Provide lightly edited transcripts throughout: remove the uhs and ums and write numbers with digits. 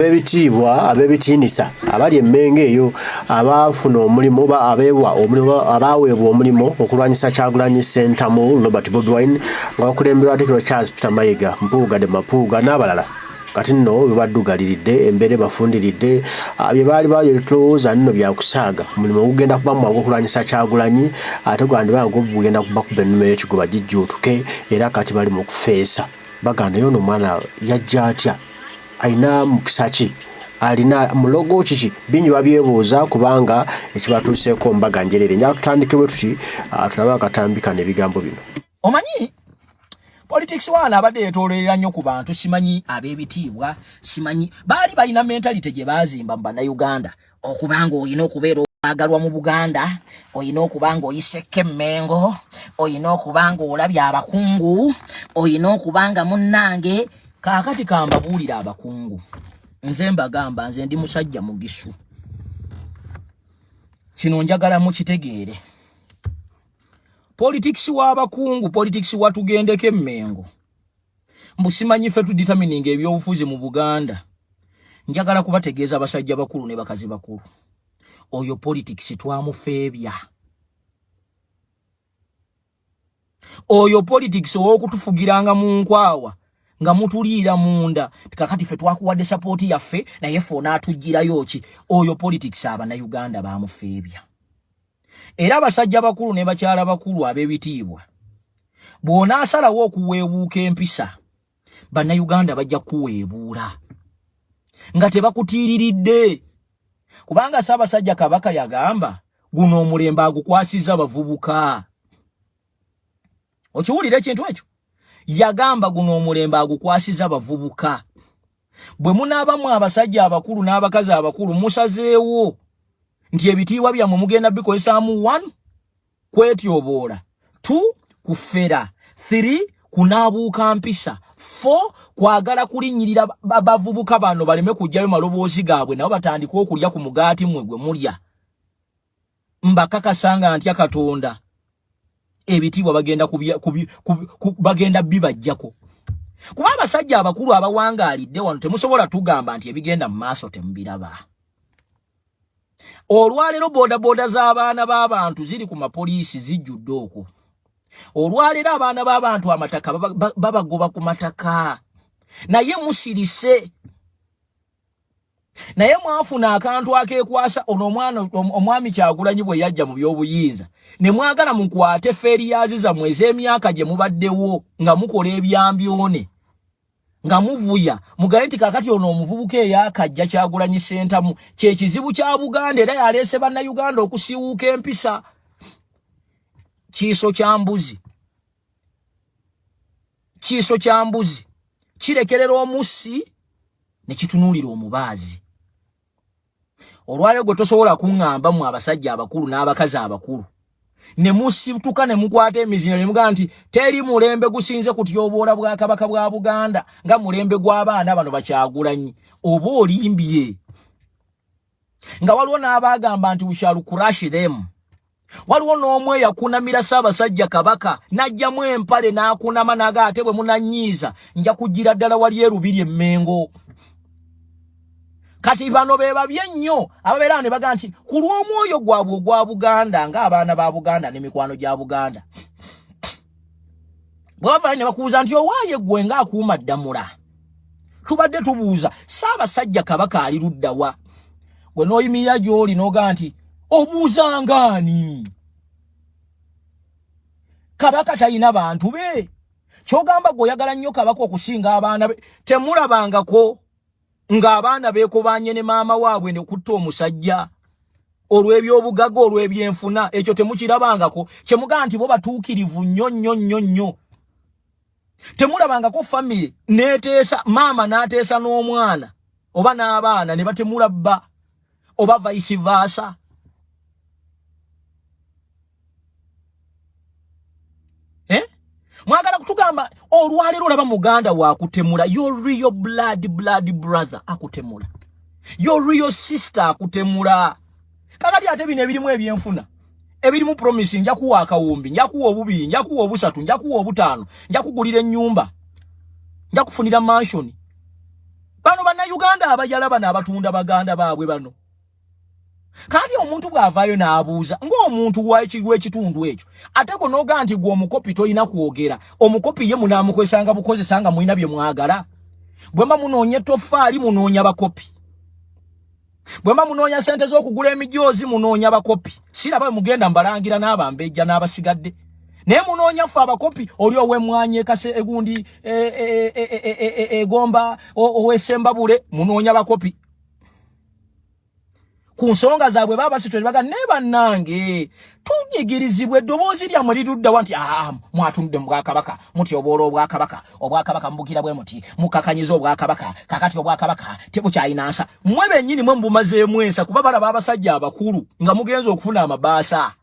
Bebitibwa abebitinisa abali emmenge eyo abafuna omulimu abaweebwa omulimu okulwanyisa Kyagulanyi Ssentamu Robert Bobi Wine nga bakulemberwa Katikkiro Charles Peter Mayiga Mpuuga de Mapuuga n'abalala kati nno bebaddugalidde embeere bafundiridde bye baali balowooza nno byakusaaga omulimu ogugenda kuba mwangu okulwanyisa Kyagulanyi ate gwandibanga gugenda kubakuba ennume y'ekigoba gijjuutuke era kati bali mu kufeesa baganda yo n'omwana yajja atya aina mukisaki alina mulogo kiki bingi babyebuuza kubanga ekibatuuseeko mbaga njerere nya tutandike bwe tuti tulaba akatambika n'ebigambo bino omanyi politics wana abadde yetoolera nnyo ku bantu simanyi ab'ebitiibwa simanyi baali balina mentality gye baazimba mu bannayuganda okubanga olina okubeera okwagalwa mu Buganda olina okubanga oyiseke Mmengo olina okubanga olabye abakungu olina okubanga munnange kaakati kambabuulira abakungu nze mbagamba nze ndi musajja mugisu kino njagala mukitegeere politics w'abakungu politics watugendeko Mmengo mbusimanyi ffe tudetermining ebyobufuzi mu Buganda njagala kubategeeza abasajja bakulu ne bakazi bakulu oyo politics twamufeebya oyo politics ow'okutufugiranga mu nkwawa nga mutuliira munda kakati ffe twakuwadde support yaffe naye ffe atujjirayo ki oyo politics abannayuganda baamufeebya era abasajja bakulu ne bakyala bakulu ab'ebitiibwa bw'ona asalawo okuweebuuka empisa bannayuganda bajja kuweebuula nga tebakutiiriridde kubanga Ssaabasajja Kabaka yagamba guno omulembe agukwasiza abavubuka okiwulira ekintu ekyo yagamba guno omulembe agukwasiza abavubuka bwe munaabamu abasajja abakulu n'abakazi abakulu musazeewo nti ebitiibwa byammwe mugenda bikozesaamu 1 kwetyoboola 2 kufera 3 kunaabuuka mpisa 4 kwagala kulinnyirira bavubuka bano baleme kujjayo maloboozi gaabwe nabo batandika okulya ku mugaati mmwe gwe mulya mbakakasanga ntya Katonda ebitiibwa bagenda bibajjako kuba abasajja abakulu abawangaalidde wano temusobola tugamba nti ebigenda mu maaso temubiraba olwaleero bodaboda z'abaana b'abantu ziri ku mapoliisi zijjudde okwo olwaleero abaana b'abantu amataka babagoba ku mataka naye musirise naye mwafuna akantu akeekwasa ono omwami Kyagulanyi bwe yajja mu by'obuyinza ne mwagala mukwate feriyazi zammwe ez'emyaka gye mubaddewo nga mukola ebyambyone nga muvuya mugaye nti kakati ono omuvubuka eyakajja Kyagulanyi Ssentamu kye kizibu kya Buganda era yaleese bannayuganda okusiiwuuka empisa kiiso kya mbuzi kirekerera omussi ne kitunuulira omubaazi olwaleero gwe tosobola kuŋŋamba mu abasajja abakulu n'abakazi abakulu ne musituka ne mukwata emizino ne mugamba nti teri mulembe gusinze kutyoboola Bwakabaka bwa Buganda nga mulembe gw'abaana bano Bakyagulanyi oba olimbye nga waliwo n'abaagamba nti we shall crush them waliwo n'omu eyakunamira Ssaabasajja Kabaka n'ajjamu empale n'akunama naga ate bwe munanyiiza nja kujjira ddala wali erubiri Mmengo kati bano be babye nnyo ababeera ne baga nti ku lw'omwoyo gwabwe ogwa Buganda ng'abaana ba Buganda n'emikwano gya Buganda bw'abavayo ne bakubuuza nti owaaye ggwe ng'akuuma ddamula tubadde tubuuza Ssaabasajja Kabaka ali ludda wa gwe n'oyimirira gy'oli n'oga nti obuuza ngaani Kabaka talina bantu be kyogamba gwe oyagala nnyo Kabaka okusinga abaana be temulabangako ng'abaana beekobanye ne maama waabwe ne kutta omusajja olw'ebyobugagga olw'ebyenfuna ekyo temukirabangako kyemugaa nti bo batuukirivu nnyo temulabangako family neeteesa maama n'ateesa n'omwana oba n'abaana ne batemula bba oba vice versa mwagala kutugamba olwaleero olaba muganda waakutemula your real blood brother akutemula your real sister akutemula kakati ate bino ebirimu ebyenfuna ebirimu promise nja kuwa akawumbi nja kuwa obubiri nja kuwa obusatu nja kuwa obutaano nja kugulira ennyumba nja kufunira mansion Bano bana Uganda abajala bana abatunda baganda baabwe bano. Kati omuntu bwavayo naabuuza ng'omuntu w'ekitundu ekyo ate konoga nti gwe omukopi tolina kwogera omukopi ye munaamukozesanga bukozesanga mulina bye mwagala bwemba munoonya ettoffaali munoonya bakopi bwemba munoonya sente z'okugula emijoozi munoonya bakopi siraba mugenda mbalangira n'abambejja n'abasigadde naye munoonya ffe abakopi oli ow'emmwanyi ekase egundi egomba ow'essembabule munoonya bakopi ku nsonga zaabwe baba sitwe baga ne bannange tunyigirizibwe eddoboozi lyamwe liduddawa nti mwatunudde mu bwakabaka muti obwola obwakabaka mbukira bwe muti mukakanyiza obwakabaka kakati obwakabaka tebukyalina nsa mmwe bennyini mwe mubumazeemu ensa kuba balaba abasajja abakulu nga mugenza okufuna amabaasa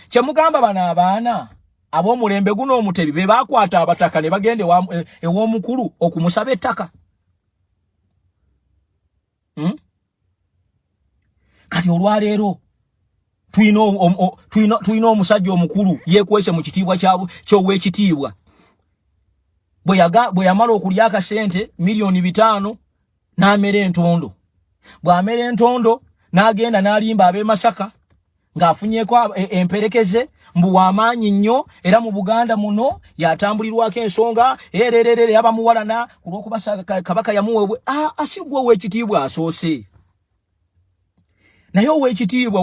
kye mugamba bano abaana ab'omulembe guno omutebi be baakwata abataka ne bagende ew'omukulu okumusaba ettaka. Kati olwaleero tuyina omusajja omukulu yeekwese mu kitiibwa ky'ow'ekitiibwa bwe yamala okulya akasente miliyoni 5 n'amera entondo bw'amera entondo n'agenda n'alimba ab'e Masaka ng'afunyeeko emperekeze mbu w'amaanyi nnyo era mu Buganda muno yatambulirwako ensonga erererere yabamuwalana olw'okuba kabaka yamuweebwe asigwa ow'ekitiibwa asoose naye ow'ekitiibwa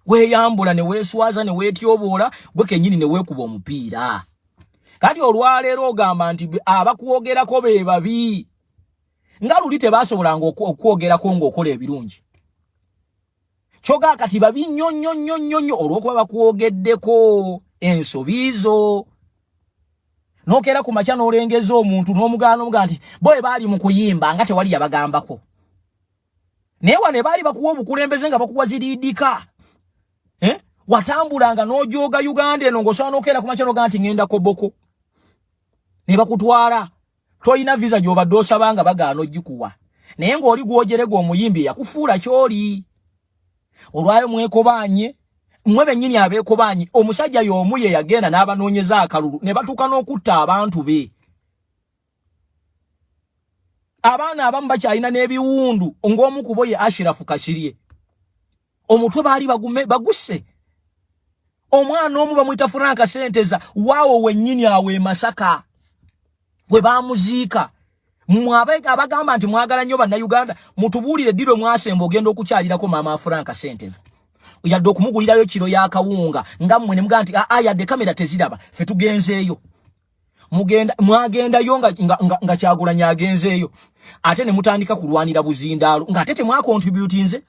weeyambula ne weeswaza ne weetyoboola gwe kennyini ne weekuba omupiira. Kati olwaleero ogamba nti abakwogerako be babi nga luli tebaasobolanga okwogerako ng'okola ebirungi kyoga kati babi nnyo olw'okuba bakwogeddeko ensobiizo n'okeera ku makya n'olengeza omuntu n'omugaana nti boye baali mu kuyimba nga tewali yabagambako naye wane baali bakuwa obukulembeze nga bakuwa ziriidika watambulanga n'ojooga Uganda eno ng'osobola n'okeera ku makya n'ogaa nti ngenda Koboko ne bakutwala toyina visa gy'obadde osaba nga bagaana ogikuwa naye ng'oli gwogerega omuyimbi yakufuula ky'oli olwayo mwekobaanye mmwe bennyini abeekobaanye omusajja y'omu ye yagenda n'abanoonyeza akalulu ne batuuka n'okutta abantu be abaana abamu bakyalina n'ebiwundu ng'omu ku bo ye Ashirafu Kasirye omutwe baali bagusse omwana omu bamuyita Frank Senteza waawo wennyini awo e Masaka bwe baamuziika abagamba nti mwagala nnyo bannayuganda mutubuulire ddi lwe mwasemba ogenda okukyalirako maama Frank Senteza yadde okumugulirayo kiro y'akawunga nga mmwe ne mugaa nti yadde kamera teziraba ffe tugenzeeyo mwagendayo nga Kyagulanyi agenzeeyo ate ne mutandika kulwanira buzindaalo ng'ate temwakontributinze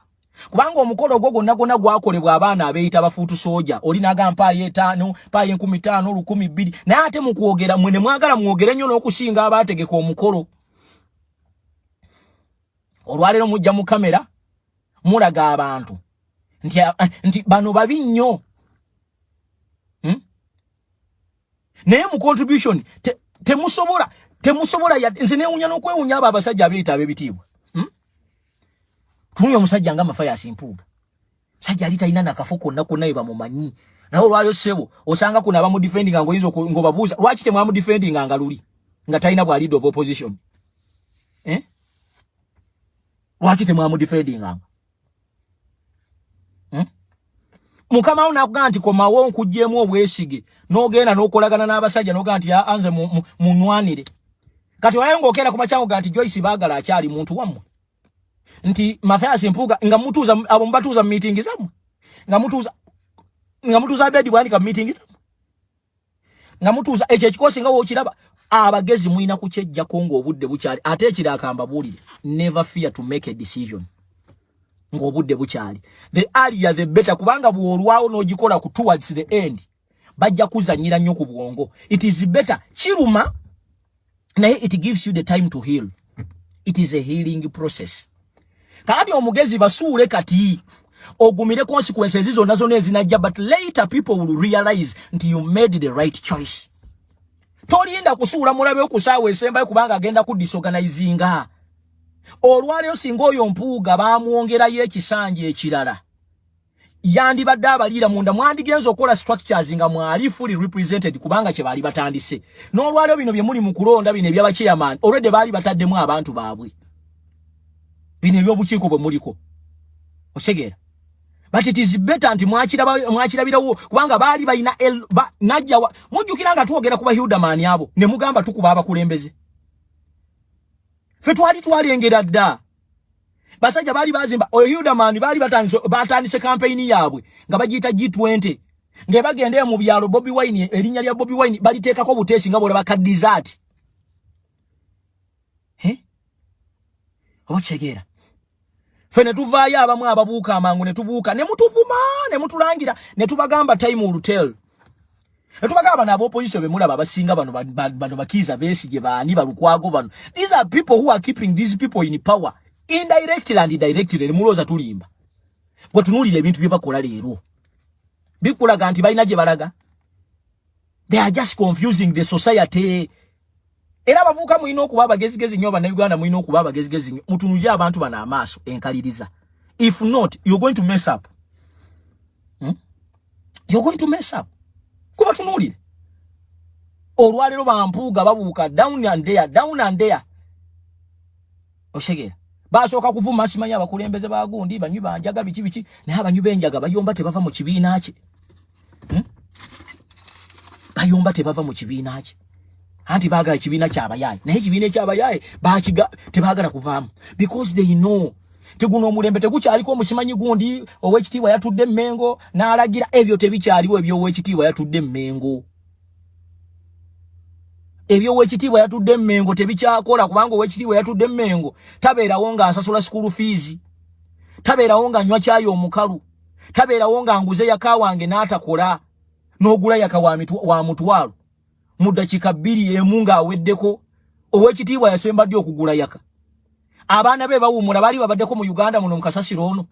kubanga omukolo ogwo gwonna gwakolebwa abaana abeeyita bafuutu sooja oli n'agamba mpaayo 5 mpaayo 15 1,200 naye ate mu kwogera mwe ne mwagala mwogere nnyo n'okusinga abaategeka omukolo. Olwaleero mujja mu kamera mulaga abantu nti bano babi nnyo naye mu contribution temusobola nze neewunya n'okwewunya abo abasajja abeeyita ab'ebitiibwa tunuya omusajja nga Mathias Mpuuga musajja ali talina nakafo konna bamumanyi naye olwalyo ssebo osanga kuno abamudefendinga ngoyinza ng'obabuuza lwaki temwamudefendinga nga luli nga talina bwa leader of opposition lwaki temwamudefendinga mukama wo nakugaa nti komawo nkuggyemu obwesige n'ogenda n'okolagana n'abasajja n'ogaa nti anze munwanire kati walayo ng'okeera ku makyango gaa nti Joyce Baagala akyali muntu wammwe nti Mathias Mpuuga nga mutuuza abo mbatuuza mu meeting zammwe nga mutuuza abedi bwanika mu meeting zammwe nga mutuuza ekyo ekikosi nga wookiraba abagezi mulina kukyejjako ng'obudde bukyali ate ekirakamba buulire never fear to make a decision ng'obudde bukyali the earlier the better kubanga bw'olwawo n'ogikola ku towards the end bajja kuzannyira nnyo ku bwongo. It is better kiruma naye it gives you the time to heal. It is a healing process. Kati omugezi basuule kati ogumire consequences zonna zonna ezinajja but later people will realize nti you made the right choice. Tolinda kusuula mulabe okusaawa esembayo kubanga agenda ku disorganizinga. Olwaleero singa oyo Mpuuga baamuwongerayo ekisanja ekirala yandi badde abalira munda mwandigenzo okola structures nga mwali fully represented kubanga kye bali batandise n'olwalyo bino bye muli mu kulonda bino ebya chairman already bali bataddemu abantu baabwe bino ebyobukiiko bwe muliko osegeera but it is better anti mwakirabirawo kubanga bali balina najja mujjukira nga tuogera kuba Hildaman abo ne mugamba tukuba abakulembeze fe twalengera dda basajja bali bazimba oyo Hildaman bali batandise campaign yaabwe nga bagiyita G20 nga bagende mu byalo Bobi Wine erinnya lya Bobi Wine bali teekako buteesi nga bolaba ka dessert ochegeera fene tuvaayo abamu ababuuka amangu ne tubuuka ne mutuvuma ne mutulangira ne tubagamba time will tell ne tubagamba nabo opposition be mulaba abasinga bano bakiza Besigye baani balukwago bano these are people who are keeping these people in power indirectly and indirectly muloza tulimba gwe tunulira ebintu bye bakola leero bikulaga anti balina gye balaga they are just confusing the society era bavuka muino okuba abagezigezi nnyo bana Uganda muino okuba abagezigezi nnyo mutunulira abantu bana amaaso enkaliriza if not you're going to mess up you're going to mess up kuba tunulire olwalero bampuuga babuuka down and there oshegera basooka kuvuma simanya abakulembeze bagundi banyu banjaga biki naye abanyu benjaga bayomba tebava mu kibiina kye bayomba tebava mu kibiina kye anti baga kibiina kyabayaye naye kibiina kyabayaye bakiga tebagala kuvaamu because they know teguno omulembe tegukyaliko omusimanyi gundi ow'ekitiibwa yatudde Mmengo n'alagira ebyo tebikyaliwo ebyo ow'ekitiibwa yatudde Mmengo ebyo ow'ekitiibwa yatudde Mmengo tebikyakola kubanga ow'ekitiibwa yatudde Mmengo tabeerawo nga asasula school fees tabeerawo nga nywa kyayo omukalu tabeerawo nga nguze yaka wange n'atakola n'ogula yaka wa mutwalo mu dakika 2 emu nga aweddeko ow'ekitiibwa yasemba ddi okugula yaka abaana be bawumula bali babaddeko mu Uganda muno mukasasiro ono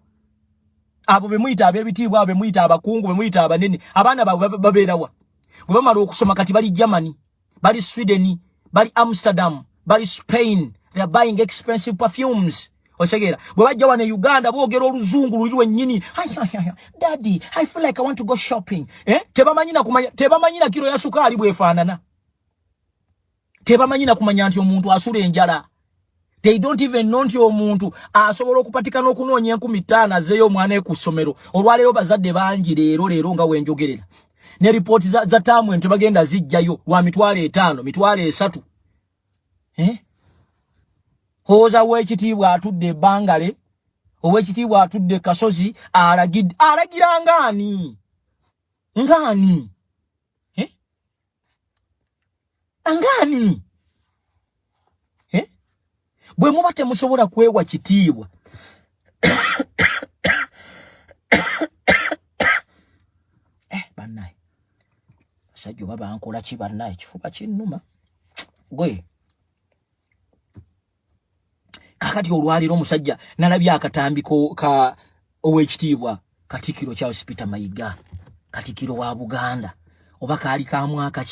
abo be muyita ab'ebitiibwa abo be muyita abakungu be muyita abanene abaana babeerawa bwe bamala okusoma kati bali Germany bali Sweden bali Amsterdam bali Spain they are buying expensive perfumes oshegera bwe bajja wane Uganda boogera oluzungu lulirwe nnyini daddy I feel like I want to go shopping tebamanyina kilo ya sukali bwefaanana tebamanyina kumanya nti omuntu asula enjala they don't even know nti omuntu asobola okupatikana okunoonya 15 zeyo omwana ekusomero olwaleero bazadde bangi leero nga wenjogerera ne report za tamu ente bagenda zijjayo lwa 5 3 hoza ow'ekitiibwa atudde Bangale ow'ekitiibwa atudde Kasozi alagira ngani angani bwe muba temusobola kwewa kitiibwa bannaye basajja baba ankola ki bannaye kifuba kinnuma gwe kakati olwaliro omusajja nalabye akatambiko ka ow'ekitiibwa Katikkiro Charles Peter Mayiga Katikkiro wa Buganda oba kaali ka mwaka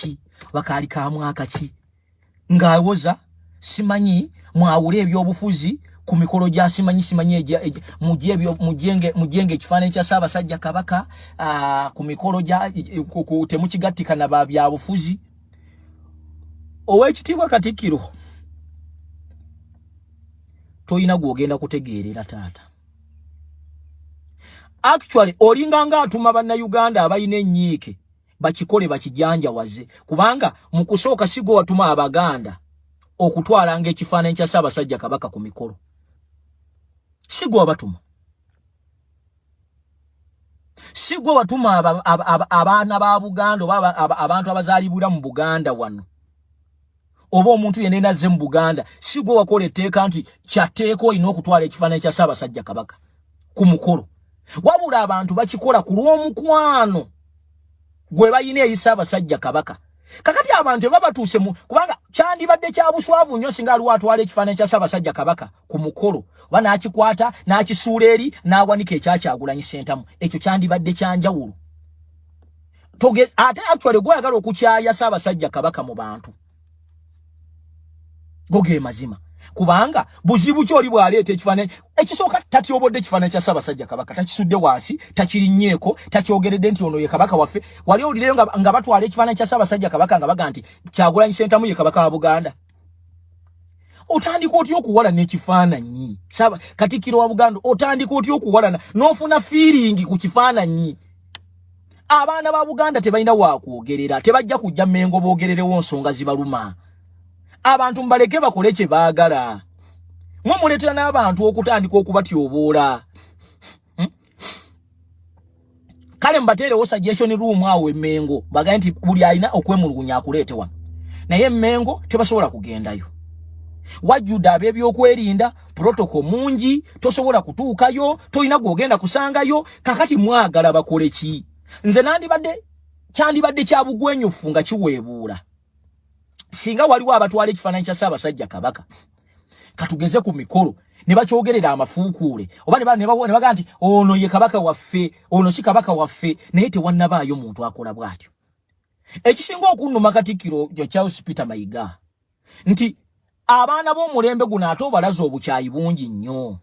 ki ng'awoza simanyi mwawule ebyobufuzi ku mikolo gya simanyi mujenge ekifaananyi kya Ssaabasajja Kabaka ku mikolo gya temukigattika na babyabufuzi ow'ekitiibwa Katikkiro toyina gwogenda kutegeerera taata actually olinga nga atuma bannayuganda abalina ennyiike bakikole bakijanjawaze kubanga mu kusooka sigo watuma Abaganda okutwalanga ekifaananyi kya Ssaabasajja Kabaka ku mikolo sigo wabatuma sigo watuma abaana ba Buganda oba abantu abazaalibwira mu Buganda wano oba omuntu yenna azze mu Buganda sigo wakola etteeka nti kyateeka olina okutwala ekifaananyi kya Ssaabasajja Kabaka ku mukolo wabula abantu bakikola ku lw'omukwano gwe bayina eri Ssaabasajja Kabaka kakati abantu babatuuse kubanga kyandibadde kya buswavu nnyo singa aliwo atwala ekifaananyi kya Ssaabasajja Kabaka ku mukolo oba n'akikwata n'akisuula eri n'awanika ekyakyagulanyi Ssentamu ekyo kyandibadde kyanjawulo ate actually gweyagala okukyaya Ssaabasajja Kabaka mu bantu goge mazima kubanga buzibu kyoli bwaleeta ekifaananyi ekisooka tatyobodde ekifaananyi kya Ssaabasajja Kabaka takisudde wansi takirinnyeko takyogeredde nti ono ye kabaka waffe wali owulireyo nga batwala ekifaananyi kya Ssaabasajja Kabaka nga baga nti Kyagulanyi Ssentamu ye kabaka wa Buganda. Otandika otya okuwalana ekifaananyi Katikkiro wa Buganda otandika otya okuwalana n'ofuna feeling ku kifaananyi. Abaana ba Buganda tebalina wakwogerera tebajja kujja Mmengo boogererewo nsonga zibaluma. Abantu mbaleke bakole kye baagala. Mwe muletera n'abantu okutandika okubatyoboola. Kale mbateerewo suggestion room awo e Mmengo bagaye nti buli alina okwemulugunya akuleete wano. Naye Mmengo tebasobola kugendayo. Wajjuda ab'ebyokwerinda protocol mungi tosobola kutuukayo tolina gwogenda kusangayo kakati mwagala bakole ki? Nze kyandibadde kya bugwenyufu nga kiweebuula. Singa waliwo abatwala ekifaananyi kya Ssaabasajja Kabaka katugeze ku mikolo ne bakyogerera amafuukuule oba ne baga nti ono ye kabaka waffe ono si kabaka waffe naye tewannabaayo muntu akola bw'atyo. Ekisinga okunnuma Katikkiro Charles Peter Mayiga nti abaana b'omulembe guno ate obalaza obukyayi bungi nnyo.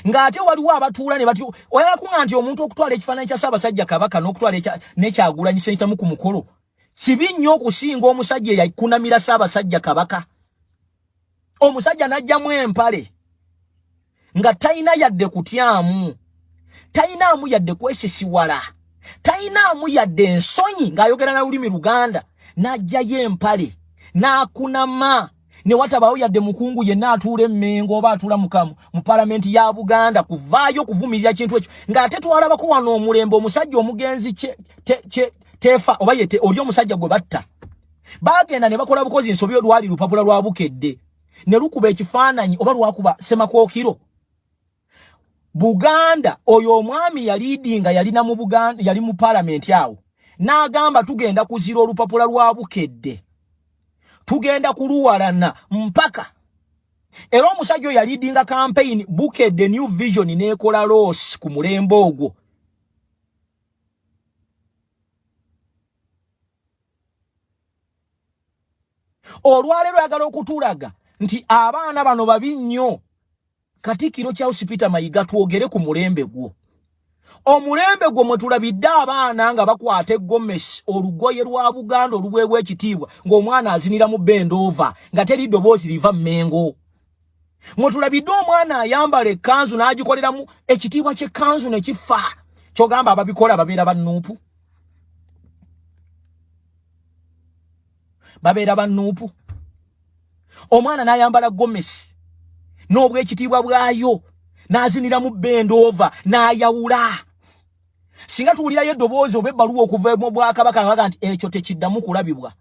Ng'ate waliwo abatuula ne batyo oyala kunga nti omuntu okutwala ekifaananyi kya Ssaabasajja Kabaka n'okutwala ne Kyagulanyi Ssentamu ku mukolo kibi nnyo okusinga omusajja eyakunamira Ssaabasajja Kabaka. Omusajja n'ajjamu empale nga talina yadde kutyamu, talinaamu yadde kwesisiwala, talinaamu yadde ensonyi ng'ayogera na lulimi Luganda, n'ajjayo empale n'akunama ne watabaawo yadde mukungu yenna atuula Mmengo oba atuula mu palamenti ya Buganda kuvaayo kuvumirira kintu ekyo. Ng'ate twalabako wano omulembe omusajja omugenzi tefa oba yete oli omusajja gwe batta. Bagenda ne bakola bukozi nsobi olwali lupapula lwa Bukedde ne lukuba ekifaananyi oba lwakuba Semakookiro. Buganda oyo omwami yalidinga yalina mu Buganda yali mu palamenti awo n'agamba tugenda kuzira olupapula lwa Bukedde. Tugenda kuluwalana mpaka era omusajja oyo yalidinga campaign Bukedde New Vision n'ekola loss ku mulembe ogwo. Olwaleero yagala okutulaga nti abaana bano babi nnyo. Katikkiro Charles Peter Mayiga twogere ku mulembe gwo. Omulembe gwo mwe tulabidde abaana nga bakwata eggomesi olugoye lwa Buganda oluweebwa ekitiibwa ng'omwana azinira mu Bendova nga teri ddoboozi liva Mmengo. Mwe tulabidde omwana ayambala ekkanzu n'agikoleramu ekitiibwa ky'ekkanzu ne kifa. Kyogamba ababikola babeera bannuupu. Babeera bannuupu. Omwana n'ayambala gomesi n'obwekitiibwa bwayo n'azinira mu Bendova n'ayawula. Singa tuwulirayo eddoboozi oba ebbaluwa okuva mu Bwakabaka nga nti ekyo tekiddamu kulabibwa.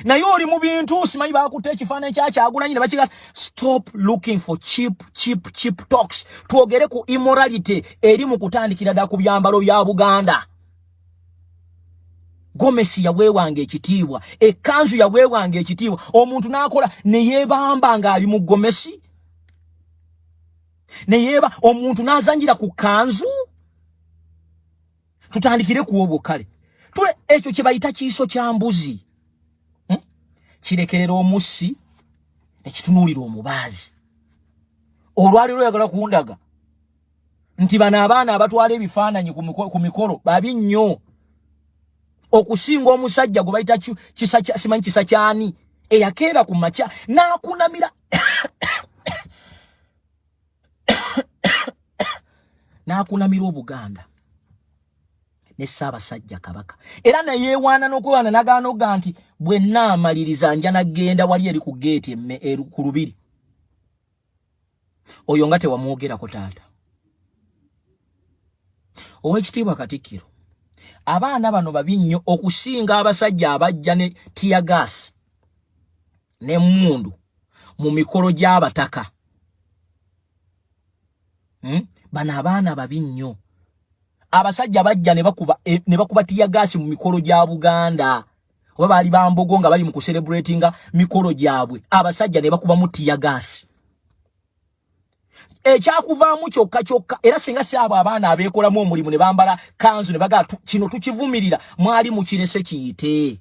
Naye oli mu bintu simanyi bakutte ekifaananyi kya Kyagulanyi ne bakiga stop looking for cheap talks. Twogere ku immorality eri mu kutandikira ddala ku byambalo bya Buganda. Gomesi yaweewanga ekitiibwa, ekkanzu yaweewanga ekitiibwa, omuntu n'akola ne yeebamba ng'ali mu gomesi. Ne yeeba omuntu n'azanjira ku kanzu. Tutandikire ku obwo kale. Tule ekyo kye bayita kiiso kya mbuzi. Kirekerera omussi ne kitunuulira omubaazi. Olwaleero yagala kundaga nti bano abaana abatwala ebifaananyi ku mikolo babi nnyo okusinga omusajja gwe bayita simanyi kisa kyani eyakeera ku makya n'akunamira n'akunamira Obuganda ne Ssaabasajja Kabaka. Era ne yeewaana n'okwewaana n'agaana oga nti bwe naamaliriza nja nagenda wali eri ku geeti ku lubiri. Oyo nga tewamwogerako taata. Oweekitiibwa Katikkiro, abaana bano babi nnyo okusinga abasajja abajja ne tiyagas n'emmundu mu mikolo gy'abataka. Bano abaana babi nnyo. Abasajja bajja ne bakuba tiyagas mu mikolo gya Buganda. Oba baali bambogo nga bali mu kucelebratinga mikolo gyabwe. Abasajja ne bakuba mu tiyagas. Ekyakuvaamu kyokka era singa si abo abaana abeekolamu omulimu ne bambala kanzu ne baga kino tukivumirira mwali mukirese kiyite.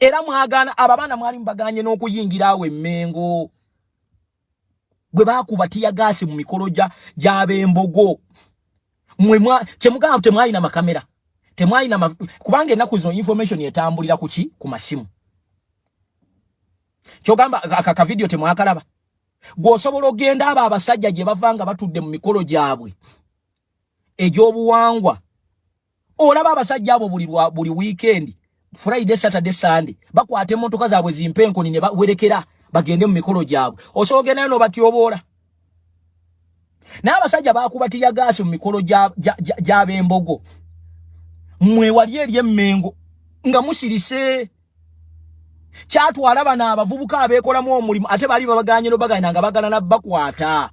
era mwagana ababana mwali mbaganye n'okuyingira awe Mengo bwe bakubatiya gasi mu mikolo gy'abembogo mwe kyemugamba temwayi na makamera temwayi na kubange naku zo information yetambulira kuki ku masimu kyogamba aka video temwakalaba gwosobola ogenda aba abasajja gye bavanga batudde mu mikolo gyabwe ejobuwangwa olaba abasajja abo buli weekend Friday Saturday Sunday bakwate motoka zaabwe zimpenko ne bawerekera bagende mu mikolo gyabwe osogena no batyobola n'abasajja bakubatiya gasi mu mikolo gy'abembogo mwe wali eri Mengo nga musirise kyatwala bana abavubuka abekolamu omulimu ate bali babaganye no baganya nga bagala na bakwata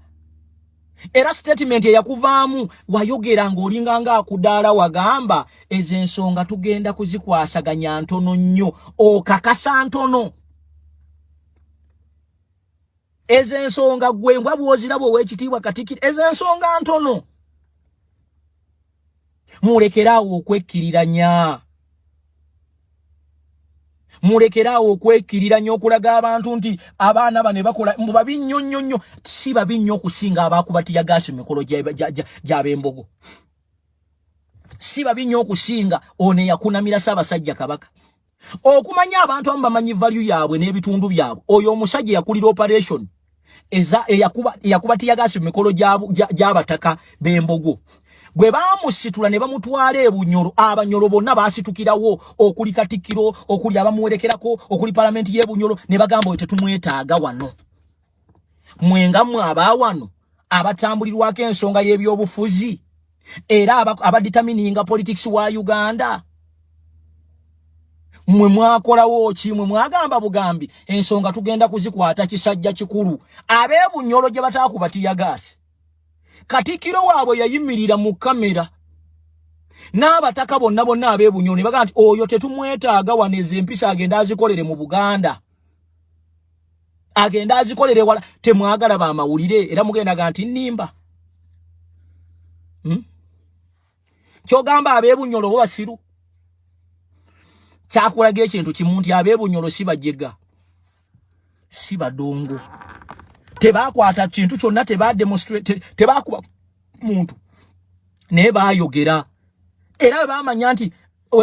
era statement yakuvaamu wayogera ngolinga nga akudala wagamba ezensonga tugenda kuzikwasaganya ntono nnyo okakasa ntono ezensonga gwembwa bwozirabo wekitibwa katikiri ezensonga ntono mulekerawo okwekkiriranya okulaga abantu nti abaana bane bakola mbubabi nnyo si babi nnyo okusinga abakubatiya gasi mikolo gy'abembogo si babi nnyo okusinga one yakunamira Ssaabasajja Kabaka okumanya abantu abamanyi value yaabwe n'ebitundu byabwe oyo omusajja yakulira operation yakubatiya gasi mikolo gy'abataka b'embogo bwe bamusitula ne bamutwala ebunyoro abanyoro bonna basitukirawo okuli Katikkiro okuli abamuwerekerako okuli parliament y'ebunyoro ne bagamba oyo tetumwetaaga wano mwengamwe abawano abatambulirwako ensonga y'ebyobufuzi era abaditamininga politics wa Uganda mwe mwakolawo ki mwe mwagamba bugambi ensonga tugenda kuzikwata kisajja kikulu abebunyoro gye batakubatiya gasi Katikkiro waabwe yayimirira mu kamera n'abataka bonna abebunyoro ne bagamba nti oyo tetumwetaaga waneze empisa agenda azikolere mu Buganda agenda azikolere wala temwagala ba mawulire era mugenda nti nnimba kyogamba abebunyoro bo basiru kyakulaga ekintu kimu nti abebunyoro si bajega si badongo tebakwata kintu kyonna demonstrate tebakuba muntu ne bayogera era bamanya nti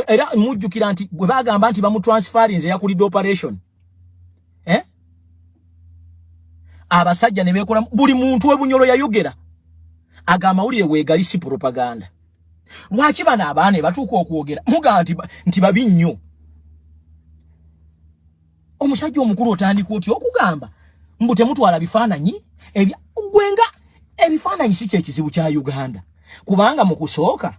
era mujjukira nti bwe bagamba nti bamutransferinze yakulidde operation abasajja ne bekola buli muntu webunyoro yayogera agamba ulire wegali si propaganda lwaki bana abaane batuuka okwogera muga nti babi nnyo omusajja omukulu otandika oti okugamba mbu temutwala bifaananyi gwenga ebifaananyi si kyekizibu kya Uganda kubanga mu kusooka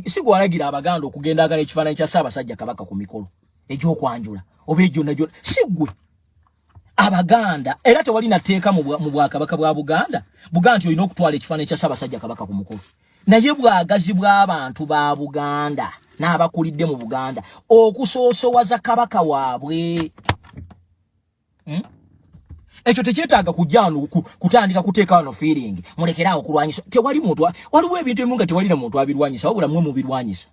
sigwalagira Abaganda okugendagala ekifaananyi kya Ssaabasajja Kabaka ku mikolo egy'okwanjula oba egyonna sigwe Abaganda era tewali nateeka mu Bwakabaka bwa Buganda nti olina okutwala ekifaananyi kya Ssaabasajja Kabaka ku mukolo naye bwagazi bw'abantu ba Buganda n'abakulidde mu Buganda okusoosowaza Kabaka waabwe ekyo tekyetaaga kujjano kutandika kuteeka wano feeling mulekerawo kulwanyisa tewali muntu waliwo ebintu ebimu nga tewali na muntu abirwanyisa wabula mwe mubirwanyisa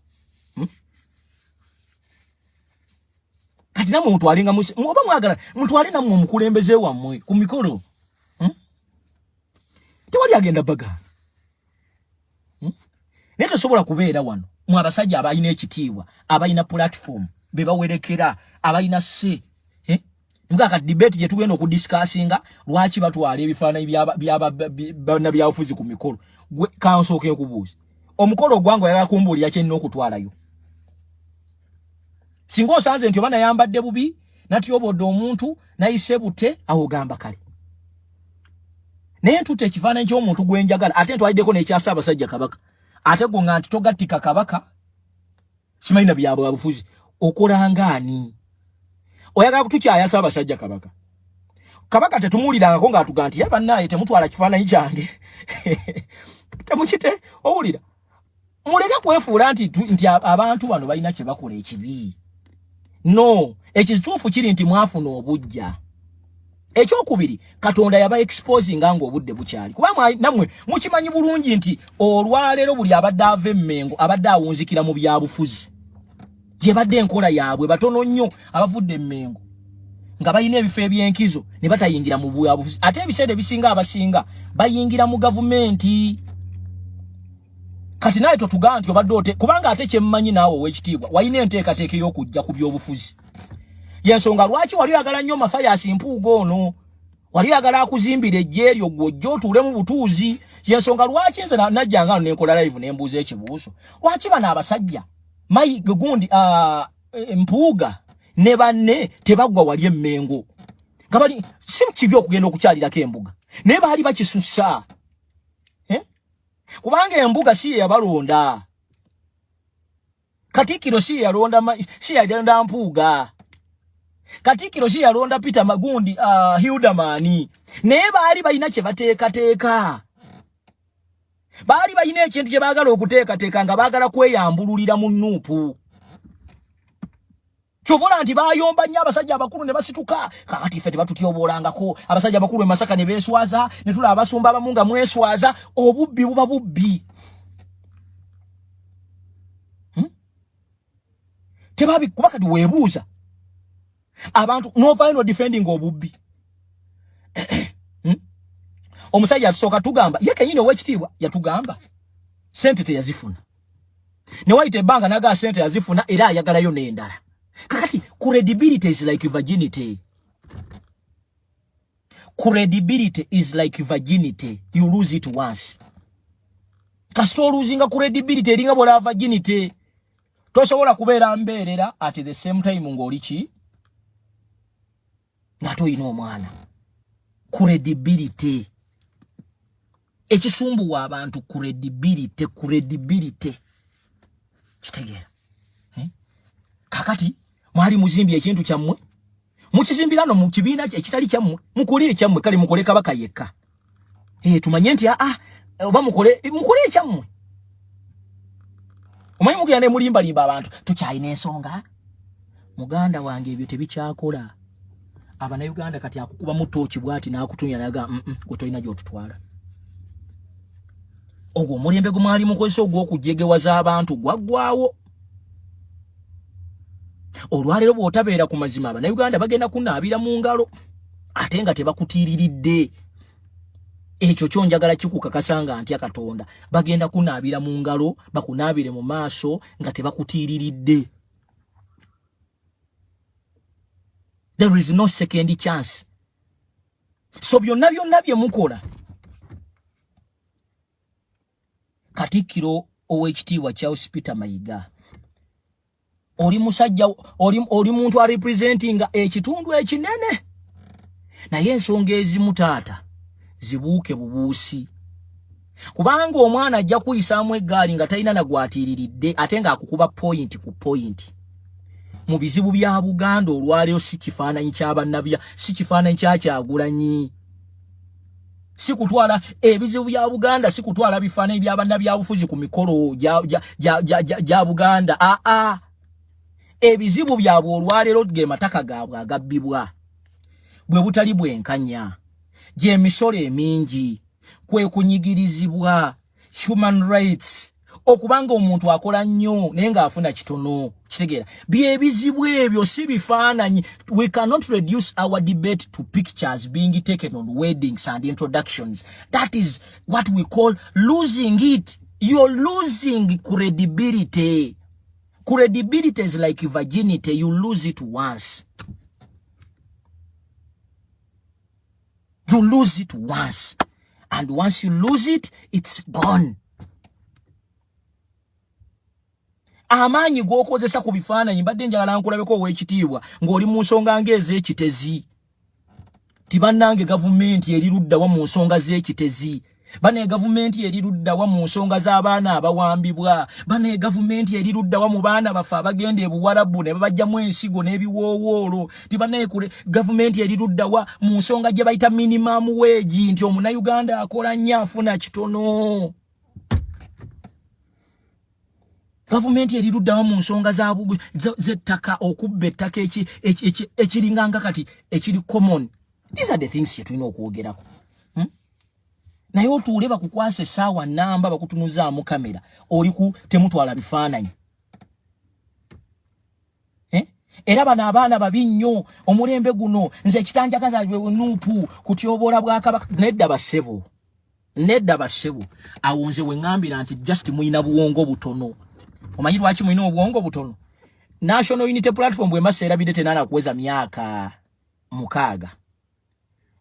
kati namwe mutwalenga oba mwagala mutwale namwe omukulembeze wammwe ku mikolo tewali agenda baga naye tosobola kubeera wano mwe abasajja abalina ekitiibwa abalina platform be bawerekera abalina se Nga debate je tugenda okudiscussinga lwaki batwala ebifaananyi byabufuzi ku mikolo council okubuuza omukolo gwangu yagala kumbulira kyenina okutwalayo singa osanze nti oba nayambadde bubi natyobodde omuntu nayise bute awo gamba kale naye ntutte ekifaananyi ky'omuntu gwenjagala ate ntwaliddeko n'ekya Ssaabasajja Kabaka ate gonga nti togattika Kabaka simanyi na byabufuzi okola ngaani oyagala kutukyaya Ssaabasajja Kabaka Kabaka tetumuulirangako ng'atuga nti yaba naye temutwala kifaananyi kyange temukite owulira muleke kwefuula nti abantu bano balina kye bakola ekibi no ekituufu kiri nti mwafuna obujja ekyokubiri Katonda yaba exposing nga obudde bukyali kuba namwe mukimanyi bulungi nti olwaleero buli abadde ava Mengo abadde awunzikira mu byabufuzi gye badde enkola yaabwe batono nnyo abavudde Mmengo nga bayina ebifo ebyenkizo ne batayingira mu bwabufuzi ate ebiseera bisinga abasinga bayingira mu gavumenti kati naye totugaa nti obadde ote kubanga ate kyemmanyi naawe ow'ekitiibwa wayina enteekateeka y'okujja ku by'obufuzi yensonga lwaki wali oyagala nnyo Mafayasi Mpuuga ono wali oyagala akuzimbira ejje eryo gw'ojja otuule mu butuuzi yensonga lwaki nze najjanga no nenkola live ne mbuuza ekibuuzo lwaki bano abasajja mayi gundi Mpuuga ne banne tebaggwa wali Emmengo nga bali si kibi okugenda okukyalirako embuga naye baali bakisussa kubanga embuga si yabalonda Katikkiro si yalonda Mpuuga Katikkiro si yalonda Peter Magundi Hildamani naye baali balina kye bateekateeka baali balina ekintu kye baagala okuteekateeka nga baagala kweyambululira mu Nuupu Chovola nti bayomba nnyo abasajja abakulu ne basituka kakati ife tebatutyoboolangako abasajja abakulu e Masaka ne beeswaza ne tulaba abasumba abamu nga mweswaza obubbi buba bubbi tebabi kuba kati weebuuza abantu no final defending obubbi omusajja atusooka tugamba ye kenyini ow'ekitiibwa yatugamba sente teyazifuna ne wayita ebbanga naga sente yazifuna era ayagalayo n'endala kakati credibility is like virginity. Credibility is like virginity. You lose it once. Kasito losing credibility eringa bola virginity. Tosobola kubeera mbeerera at the same time ng'olichi nga toyina omwana. Credibility. Ekisumbuwa abantu credibility. Kitegeera. Kakati mwali muzimbi ekintu kyammwe mukizimbirano mu kibiina ekitali kyammwe mukole ekyammwe kale mukole kabaka yekka tumanye nti oba mukole ekyammwe omanyi mugenda mulimbalimba abantu tukyalina ensonga muganda wange ebyo tebikyakola Abannayuganda kati akukuba mu tooki bwati n'akutunya naga gwe tolina gy'otutwala ogwo omulembe gwe mwali mukozesa ogw'okujjegewaza abantu gwaggwawo olwalero bw'otabeera ku mazima Abannayuganda bagenda kunaabira mu ngalo ate nga tebakutiiriridde ekyo kyonjagala kikukakasa nga ntya Katonda bagenda kunaabira mu ngalo bakunaabire mu maaso nga tebakutiiriridde. There is no second chance. So byonna bye mukola Katikkiro ow'ekitiibwa Charles Peter Mayiga oli musajja oli muntu a representing ekitundu ekinene naye ensonga ezimu taata zibuuke bubuusi kubanga omwana ajja kuyisaamu eggaali nga talina nagwatiriridde ate nga akukuba point ku point mu bizibu bya Buganda olwaleero si kifaananyi ky'abannabya si kifaananyi kya Kyagulanyi si kutwala ebizibu bya Buganda si kutwala bifaananyi by'abannabyabufuzi ku mikolo gya Buganda ebizibu byabwe olwaleero ge mataka gaabwe agabbibwa bwe butali bwenkanya gye emisolo emingi kwe kunyigirizibwa human rights okubanga omuntu akola nnyo naye ng'afuna kitono kitegeera byebizibu ebyo si bifaananyi. We cannot reduce our debate to pictures being taken on weddings and introductions. That is what we call losing it. You're losing credibility. Credibility is like virginity. You lose it once. You lose it once. And once you lose it, it's gone. Amaanyi g'okozesa ku bifaananyi mbadde njagala nkulabeko ow'ekitiibwa ng'oli mu nsonga ng'ez'ekitezi. Tibannange gavumenti eri luddawa mu nsonga z'ekitezi. Bane gavumenti eri luddawa mu nsonga z'abaana abawambibwa. Bane gavumenti eri luddawa mu baana bafe abagenda ebuwarabu ne babajjamu ensigo n'ebiwoowoolo. Tibane gavumenti eri luddawa mu nsonga gye bayita minimum wage nti Omunnayuganda akola nnyo afuna kitono. Gavumenti eri luddawa mu nsonga z'ettaka okubba ettaka ekiringanga kati ekiri common. These are the things tulina okwogerako. Naye otuule bakukwasa essaawa nnamba bakutunuzaamu kamera oli ku temutwala bifaananyi. era bana abaana babinyo omulembe guno nze kitanja kazalwe Nuupu kutyobola bwakabaka nedda basebo awonze we ngambira nti just muina buwongo butono omanyi lwaki muina obuwongo butono National Unity Platform bwe masera bidete nana kuweza miaka mukaga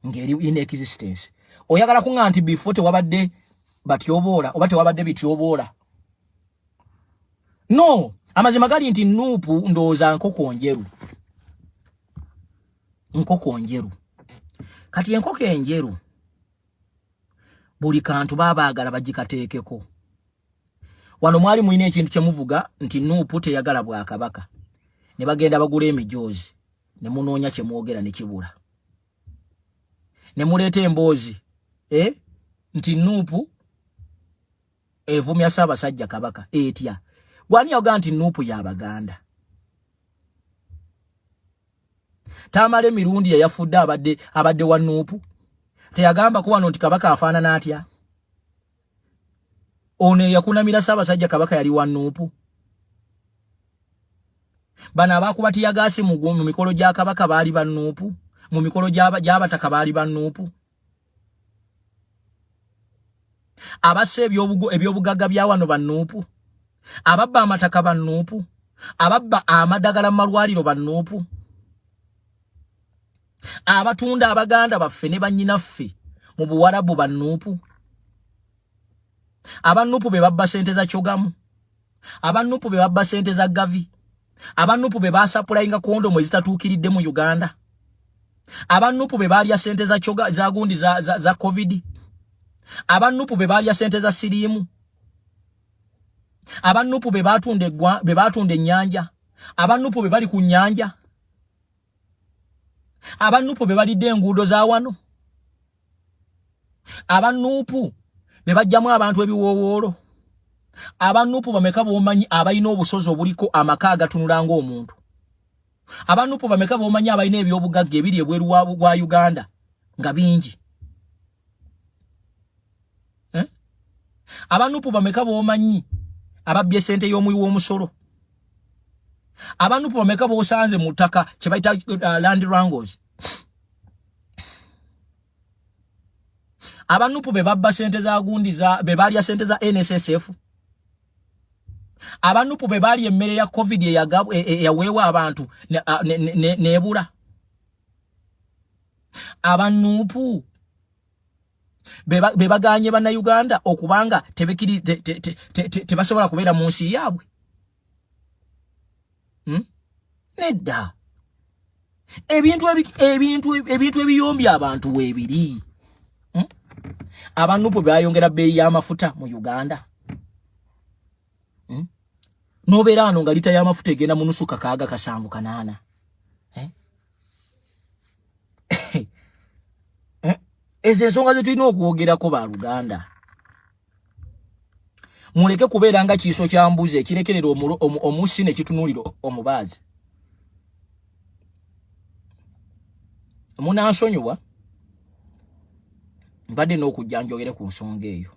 ngeri in existence oyagala kunga nti before te wabadde batyobola obate wabadde bityobola no amazima gali nti Nuupu ndoza nkoko njeru kati enkoko enjeru buli kantu babaagala bagikateekeko wano mwali muine ekintu kyemuvuga nti Nuupu teyagala bwakabaka ne bagenda bagula emijoozi ne munoonya kyemwogera ne kibula ne muleeta emboozi nti Nuupu evumya Ssaabasajja Kabaka etya gwani yoga nti Nuupu y'Abaganda tamale mirundi yafudde abadde wa Nuupu teyagamba ko wano nti Kabaka afaanana atya one yakunamira Ssaabasajja Kabaka yali wa Nuupu bana abakubati yagasi mu mikolo gya Kabaka baali ba Nuupu mu mikolo gy'abataka baali ba Nuupu abase ebyobugagga bya wano ba Nuupu ababba amataka ba Nuupu ababba amadagala malwaliro ba Nuupu abatunda Abaganda baffe ne bannyinaffe mu Buwarabu ba Nuupu abanupu be babba sente za Kyogamu abanupu be babba sente za Gavi abanupu be basapulainga kondo mwezi tatuukiridde mu Uganda abanupu be balya sente za Kyoga za gundi za COVID abanupu be balya sente za sirimu abanupu be batunde ennyanja abanupu be bali ku nnyanja abanupu be balidde enguudo za wano abanupu be bajjamu abantu ebiwoowoolo abanupu bameka bomanyi abalina obusozi obuliko amaka agatunula ng'omuntu abanupu bameka bomanyi abalina ebyobugagga ebiri ebweru bwa Uganda nga bingi abanupu bameka bomanyi ababbye sente y'omuyi w'omusolo abanupu bameka bosanze mu ttaka kye bayita land wrangles abanupu be babba sente za gundi be balya sente za NSSF abanupu be bali emmere ya COVID yaweewa abantu nebula abanupu be baganye bana Uganda okubanga tebekiri tebasobola kubeera mu nsi yaabwe nedda ebintu ebiyombya abantu weebiri abanupu bayongera bbeeyi y'amafuta mu Uganda nobeera ano nga lita y'amafuta egenda mu nusu kakaaga 7-8 ezo ensonga ze tulina okwogerako ba Luganda muleke kubeera nga kiiso kya mbuzi ekirekerera omusi ne kitunuulira omubaazi munansonyiwa mbadde n'okujja njogere ku nsonga eyo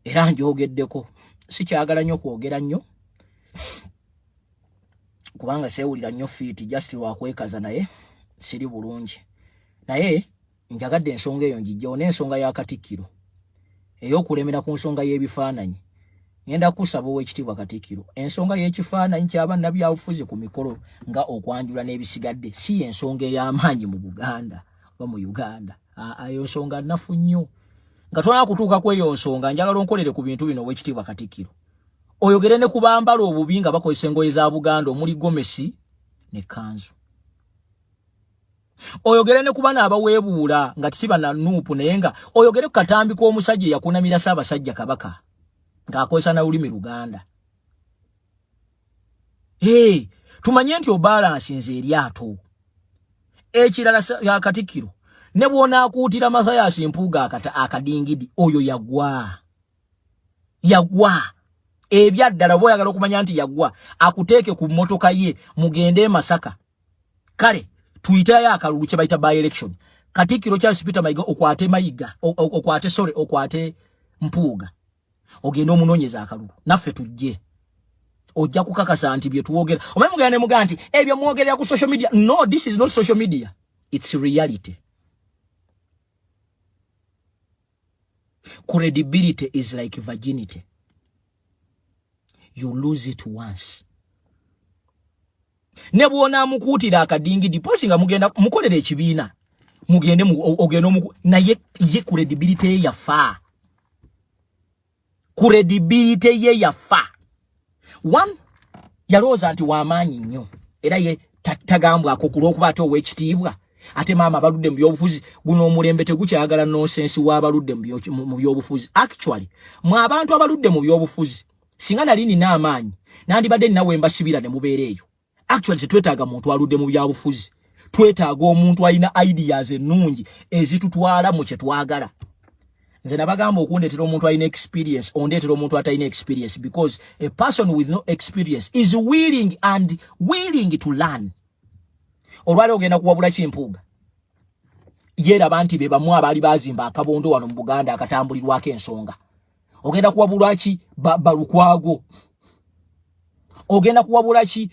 era njogeddeko sikyagala nnyo kwogera nnyo kubanga seewulira nnyo fiiti just lwakwekaza naye siri bulungi naye njagadde ensonga eyo njijjawo n'ensonga ya Katikkiro ey'okulemera ku nsonga y'ebifaananyi ngenda kusaba Oweekitiibwa Katikkiro ensonga y'ekifaananyi ky'abannabyabufuzi ku mikolo nga okwanjula n'ebisigadde si ensonga ey'amaanyi mu Buganda oba mu Uganda ayo nsonga nnafu nnyo nga tolina kutuuka ku eyo nsonga njagala onkolere ku bintu bino Oweekitiibwa Katikkiro oyogere ne ku bambala obubi nga bakozesa engoye za Buganda omuli gomesi ne kanzu oyogere ne ku bana abaweebuula nga tisiba na Nuupu naye nga oyogere ku katambi k'omusajja eyakunamira Ssaabasajja Kabaka ng'akozesa na lulimi Luganda tumanye nti obalansi nze eryato ekirala ya Katikkiro ne bw'onaakuutira Mathias Mpuuga akadingidi oyo yagwa ebyaddala bw'oyagala okumanya nti yagwa akuteeke ku mmotoka ye mugende Masaka kale tuyitayo akalulu kye bayita by election Katikkiro Charles Peter Mayiga okwate Mpuuga ogenda omunoonyeza akalulu naffe tujje ojja kukakasa nti bye tuwogera omanyi mugane muganti ebyo muwogerera ku social media. No, this is not social media, it's reality. Credibility is like virginity, you lose it once. Nebwona mukutira akadingi diposinga mugenda mukolere ekibiina mugende ogenda na ye credibility ya fa. Credibility ye ya fa. One yaloza anti wamanyi nnyo era ye tagambwa akokulokuba ate owekitiibwa ate maama baludde mu byobufuzi guno omulembe tegukyagala nonsense w'abaludde mu byobufuzi. Actually mwa abantu abaludde mu byobufuzi singa nali nina amaanyi nandibadde ninawe mbasibira ne mubeera eyo. Actually tetwetaaga muntu aludde mu byabufuzi, twetaaga omuntu alina ideas ennungi ezitutwala mu kye twagala. Nze nabagamba okundetera omuntu alina experience ondetera omuntu atalina experience, because a person with no experience is willing to learn. Olwali ogenda kuwabula Kimpuuga yera banti be bamu abali bazimba akabondo wano mu Buganda akatambulirwako ensonga. Ogenda kuwabula ki Balukwago, ogenda kuwabula ki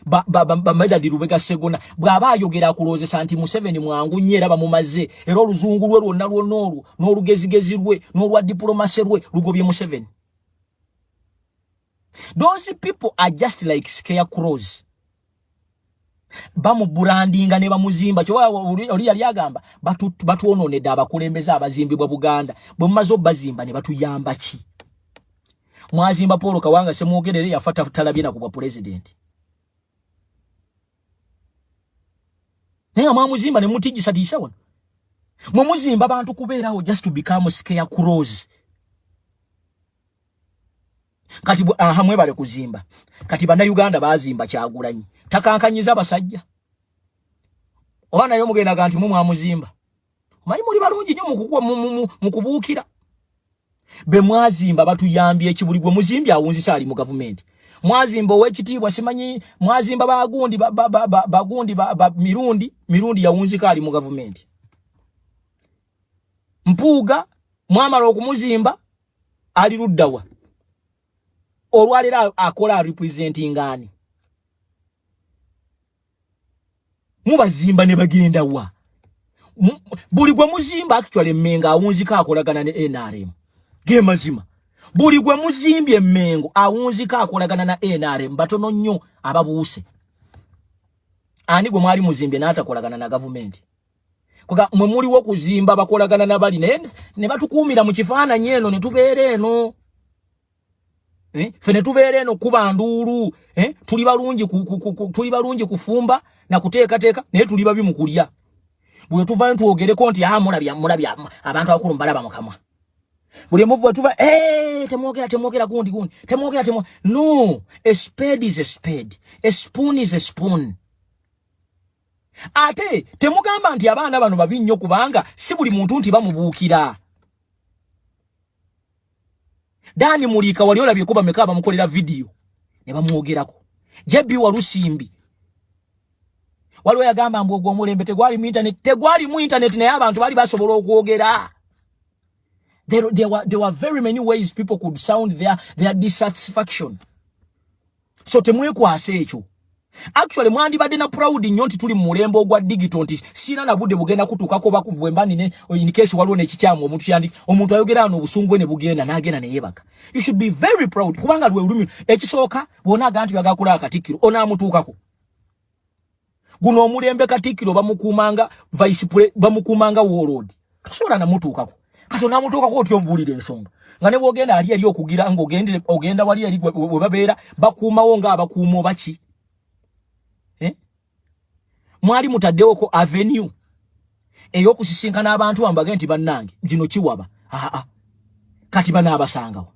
Medadi Lubega Segona. Bw'aba ayogera akulozesa nti Museveni mwangu nnyo era bamumaze era oluzungu lwe lwonna lwonnolwo n'olugezigezi lwe n'olwa diplomasi lwe lugobye Museveni. Those people are just like scarecrows. Bamu brandinga ne bamuzimba kyo oli yali agamba batuononedde abakulembeze abazimbibwa Buganda bwe mumaze obbazimba ne batuyamba ki? Mwazimba Paul Kawanga semwogerere yafata talabina ku bwa president. Nenga mwamuzimba ne mutijisa tiisa wano. Mwamuzimba abantu kubeerawo just to become scarecrows. Kati hamwe bale kuzimba. Kati bana Uganda bazimba Kyagulanyi. Takankanyiza basajja. Obana yo mugenda ganti mu mwamuzimba. Manyi muli balungi nnyo mu kubuukira. Be mwazimba batuyambye ekibuli gwe muzimbi awunzisa ali mu government. Mwazimba owekitiibwa simanyi mwazimba bagundi bagundi mirundi yawunzika ali mu government. Mpuuga mwamala okumuzimba ali luddawa. Olwalera akola representing ani. Mubazimba ne bagenda wa. Buli gwe muzimba actually Mmengo awunzika akolagana ne NRM. Ge mazima. Buli gwe muzimbye Mmengo awunzika akolagana na NRM batono nnyo ababuuse. Ani gwe mwali muzimbye n'atakolagana na government. Kuga mwe muli wo kuzimba bakolagana na bali ne batukuumira mu kifaananyi eno ne tubeera eno. Fene tubeera eno kuba nduulu. Tuli balungi kufumba na kuteekateeka naye tuli babi mu kulya. Bwe tuva ntuwogereko nti mulabya abantu abakulu mbalaba mukamwa. Buli muvu tuva temwogera gundi temwogera. No, a spade is a spade, a spoon is a spoon. Ate temugamba nti abaana bano babi nnyo kubanga si buli muntu nti bamubuukira. Dani Mulika wali olabye kuba mekaba mukolera video ne bamwogerako. Jebi Walusimbi waliwo yagamba mbu ogwo omulembe tegwali mu internet naye abantu bali basobola okwogera. There were very many ways people could sound their dissatisfaction. So temwekwase ekyo. Actually mwandibadde na proud nnyo nti tuli mu mulembe ogwa digital nti sina na budde bugenda kutukako bakubwembani ne in case waliwo n'ekikyamu omuntu ayogera no busungwe ne bugenda n'agenda ne yebaka. You should be very proud kubanga lwe ulumi ekisooka bona gantu yagakula akatikiro onaamutuukako. Guno omulembe Katikkiro bamukumanga bamukumanga warlord. Tosobola namutuukako. Kati onaamutuukako otyo mbuulira ensonga. Nga ne bwogenda ali eri okugira ogenda wali eri we babeera bakuumawo nga abakuuma baki. Mwali mutaddewo ko avenue ey'okusisinkana abantu bambage nti bannange gino kiwaba. Kati banaabasangawa.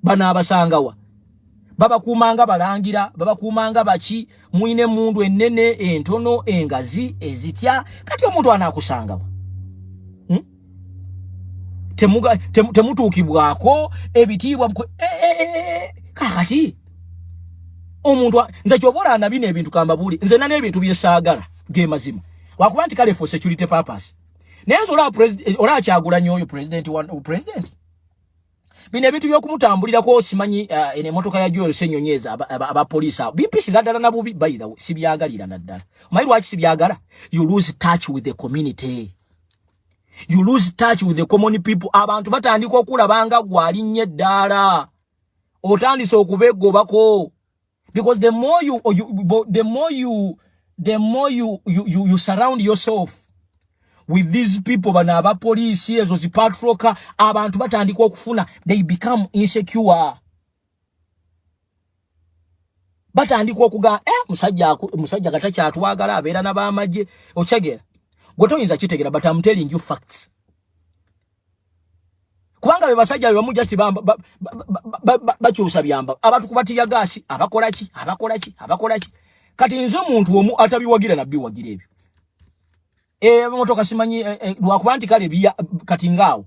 Banaabasangawa. Babakuumanga balangira, babakuumanga baki, muine mundu ennene, entono, engazi, ezitya, kati omuntu anaakusangawa. Temutuukibwako, ebitiibwa kakati. Omuntu nze kyobola anabina ebintu kambabuli, nze nane ebintu byesaagala, ge mazima. Wakuba nti kale for security purpose. Naye ola Kyagulanyi oyo president. bino ebintu byokumutambulirako simanyi ene motoka ya Joel Senyonyeza aba police bimpisi zadala na bubi by the way sibyagalira naddala omanyi lwaki sibyagala you lose touch with the community, you lose touch with the common people. Abantu batandika okulabanga gwalinnye ddala otandise okubegobako because the more you surround yourself with these people bana aba police ezo zipatroka abantu batandika okufuna they become insecure batandika okuga musajja katacha atwagala abeera nabamaje ochegera gotoyinza kitegera but I'm telling you facts kubanga be basajja be just bamba bakyusa byamba abantu kubatiya gasi abakola ki kati nze omuntu omu atabiwagira nabbi wagira ebyo motoka simanyi lwakubanti kale biya kati ngaawo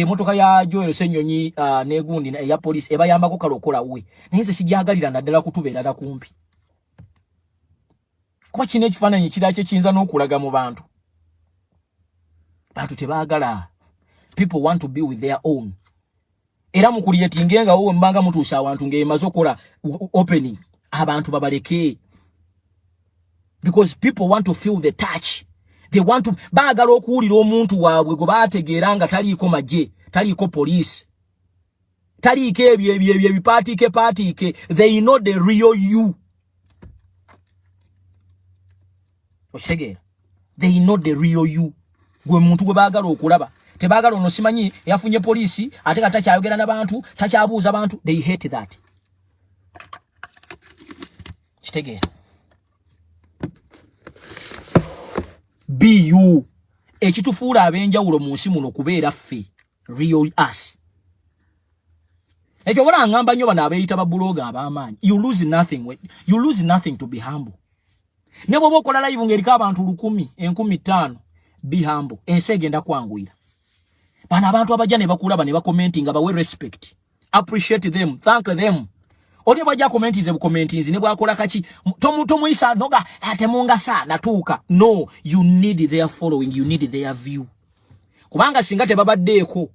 motoka ya Joel Senyonyi negundi ya police ebayambako kalokola we naye sijagalira naddala kutubeera na kumpi kuba kine ekifaananyi kirache kiyinza n'okulaga mu bantu tebaagala. People want to be with their own. Era mu creating nga wowe mbanga mutuusa awantu ng'emaze okola opening abantu babaleke because people want to feel the touch. They want to baagala okuwulira omuntu waabwe gwe baategeera nga taliiko magye taliiko police taliiko ebyo bipaatiike they know the real you. Okitegera they know the real you gwe muntu gwe baagala okulaba tebagala ono simanyi yafunye police ate kata kyayogera n'abantu takyabuuza abantu they hate that. Kitegera be you ekitufuula abenjawulo mu nsi muno kubeera ffe real us. Ekyo wala ngamba nnyo bano abeeyita babulooga ab'amaanyi you lose nothing to be humble. Ne bw'oba okola live ng'eriko abantu 10,000 15,000 be humble ensi egenda kwanguyira. Bana abantu abajja ne bakulaba ne bakomentinga bawe respect appreciate them thank them. Oni bajja commentize bu commentinzi ne bwakola kaki tomu isa noga atemunga sa natuka no you need their following you need their view kubanga singa tebabaddeeko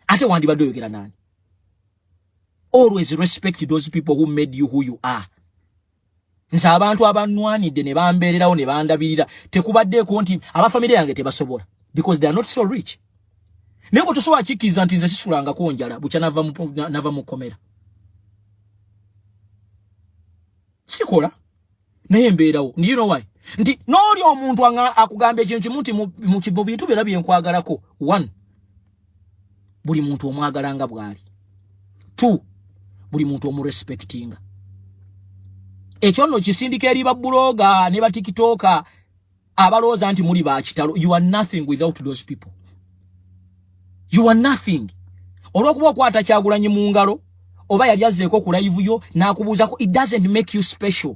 ate wandi badoyogera nani. Always respect those people who made you who you are. Nsa abantu abanwanidde ne bambeererawo ne bandabirira tekubaddeeko nti abafamily yange tebasobola because they are not so rich. Nebo tusowa chikiza nti nze sisulanga ko njala bucha nava mu komera. Sikola naye mbeerawo. Do you know why? Nti noli omuntu akugamba ekintu kimuti mu kibo bintu byonna byenkwagalako. 1 buli muntu omwagalanga bwali. 2 buli muntu omurespectinga. Ekyo nno kisindika eri babulooga ne ba TikToker abalooza nti muli ba kitalo. You are nothing without those people. You are nothing. Olwokuba okwata Kyagulanyi mu ngalo oba yali azzeeko ku live yo n'akubuuzako it doesn't make you special.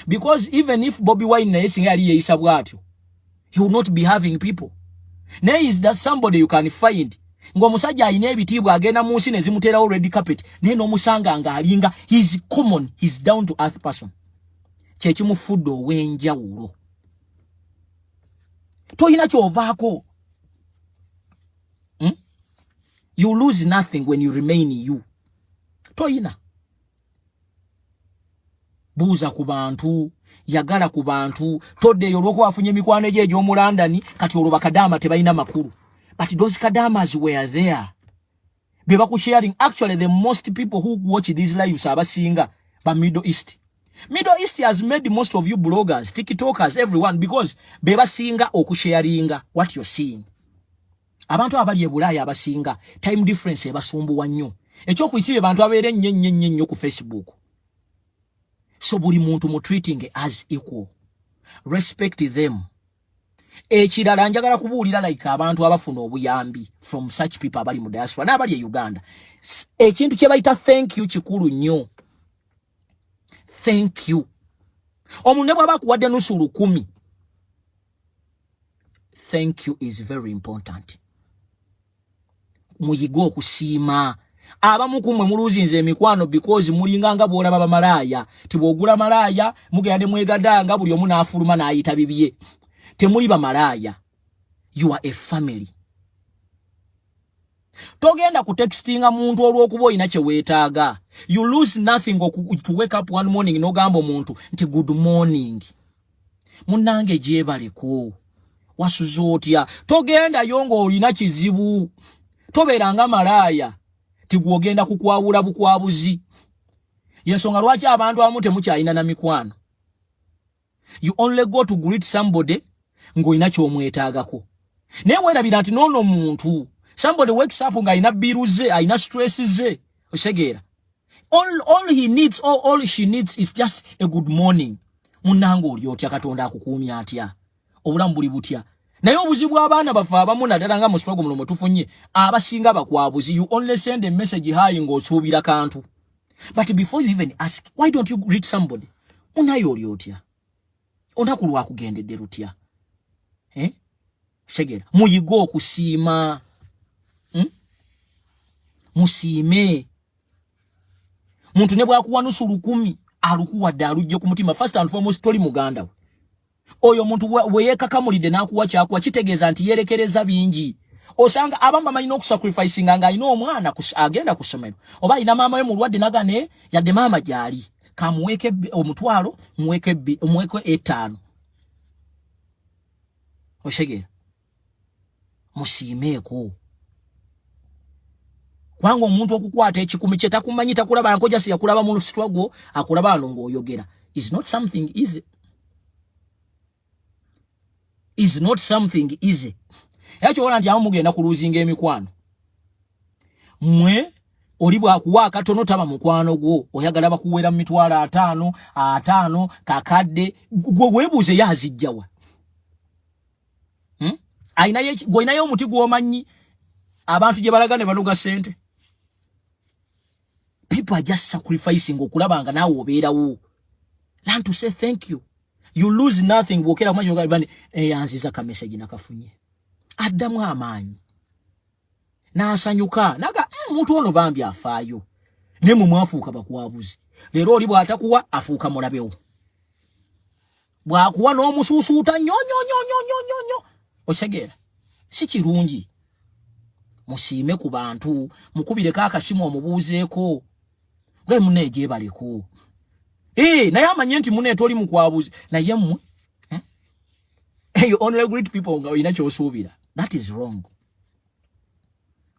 Because even if Bobby Wine naye singa yali yeeyisa bw'atyo he will not be having people. Naye is that somebody you can find ng'omusajja alina ebitiibwa agenda mu nsi ne zimuteerawo red carpet naye n'omusanga ng'alinga he's common, he's down to earth person. Kye kimufudde ow'enjawulo. Toyina ky'ovaako. You lose nothing when you remain you. Toyina. Buuza ku bantu, yagala ku bantu, toddeeyo olw'okuba afunye emikwano gye egy'omu London kati olwo bakadaama tebalina makulu. But those kadamas were there. Be bakusharing. Actually, the most people who watch these lives abasinga ba Middle East. Middle East has made most of you bloggers, TikTokers, everyone because be basinga okusharinga what you're seeing. Abantu abali ebulaya abasinga time difference ebasumbuwa nnyo. Ekyokuyisibe bantu abeere nnyo ku Facebook. So buli muntu mu treating as equal. Respect them. Ekirala njagala kubuulira like abantu abafuna obuyambi from such people abali mu diaspora n'abali e Uganda. Ekintu kye bayita thank you kikulu nnyo. Thank you. Omuntu bw'aba akuwadde nusu 10. Thank you is very important. Muyigo okusiima. Abamu kumwe muluzinze emikwano because mulinganga bw'olaba bamalaya. Tibwogula malaya mugende mwegadanga buli omu n'afuluma n'ayita bibye. Temuli bamalaya. You are a family. Togenda ku textinga muntu olwokuba ina kye weetaaga. You lose nothing to wake up one morning no gambo muntu nti good morning. Munange jebaleko. Wasuzotya. Togenda yongo olina kizibu. Toberanga malaya. Tigwogenda kukwawula bukwabuzi. Yensonga lwaki abantu abamu temukyalina na mikwano. You only go to greet somebody ng'olina ky'omwetaagako. Naye weerabira nti noono muntu. Somebody wakes up nga alina biruze, alina stress ze. Osegeera. All he needs, all she needs is just a good morning. Munange oli otya Katonda akukuumya atya. Obulamu buli butya. Naye obuzibu abaana bafe abamu naddala nga mu struggle muno mwe tufunye abasinga bakwabuzi. You only send a message hi ng'osuubira kantu. But before you even ask, why don't you greet somebody? Munaye oli otya. Onaku lwakugendedde lutya. Shegera. Muyigo okusiima. Musiime. Muntu ne bwakuwa nusu 10 alukuwadde alujje ku mutima. First and foremost toli muganda we. Oyo muntu weyekakamulidde n'akuwa kyakuwa kitegeeza nti yerekereza bingi. Osanga abamu bamalina okusacrificing nga alina omwana agenda ku ssomero. Oba alina maama we mulwadde nagane yadde maama gyali. Kamuweke omutwalo muweke 5. Oshegera. Musiimeeko. Wango omuntu okukwata ekikumi kye takumanyi takulaba nkoja si yakulaba mu struggle akulaba ano ng'oyogera. Is not something easy. Is not something easy. Yakyo wala nti amu mugenda kuluzinga emikwano. Mwe oli bwakuwa akatono taba mukwano gwo oyagala bakuwera mu mitwalo 5 kakadde gwe weebuuze yazijjawa. Goinaye omuti gw'omanyi abantu gye balagane baluga sente. People are just sacrificing okulabanga naawe obeerawo. Learn to say thank you. You lose nothing. Bwokera kumanyi ogabani yanziza ka message nakafunye. Addamu amaanyi. N'asanyuka naga muntu ono bambi afaayo. Ne mu mwafuuka bakwabuzi. Leero oli bw'atakuwa afuuka mulabewo. Bwakuwa n'omusuusuuta nnyo. Osegeera. Si kirungi. Musiime ku bantu. Mukubireko akasimu omubuuzeeko. Gwe munne gyebaleko. Naye amanye nti munne toli mukwabuzi. Naye mmwe. You only greet people nga olina ky'osuubira. That is wrong.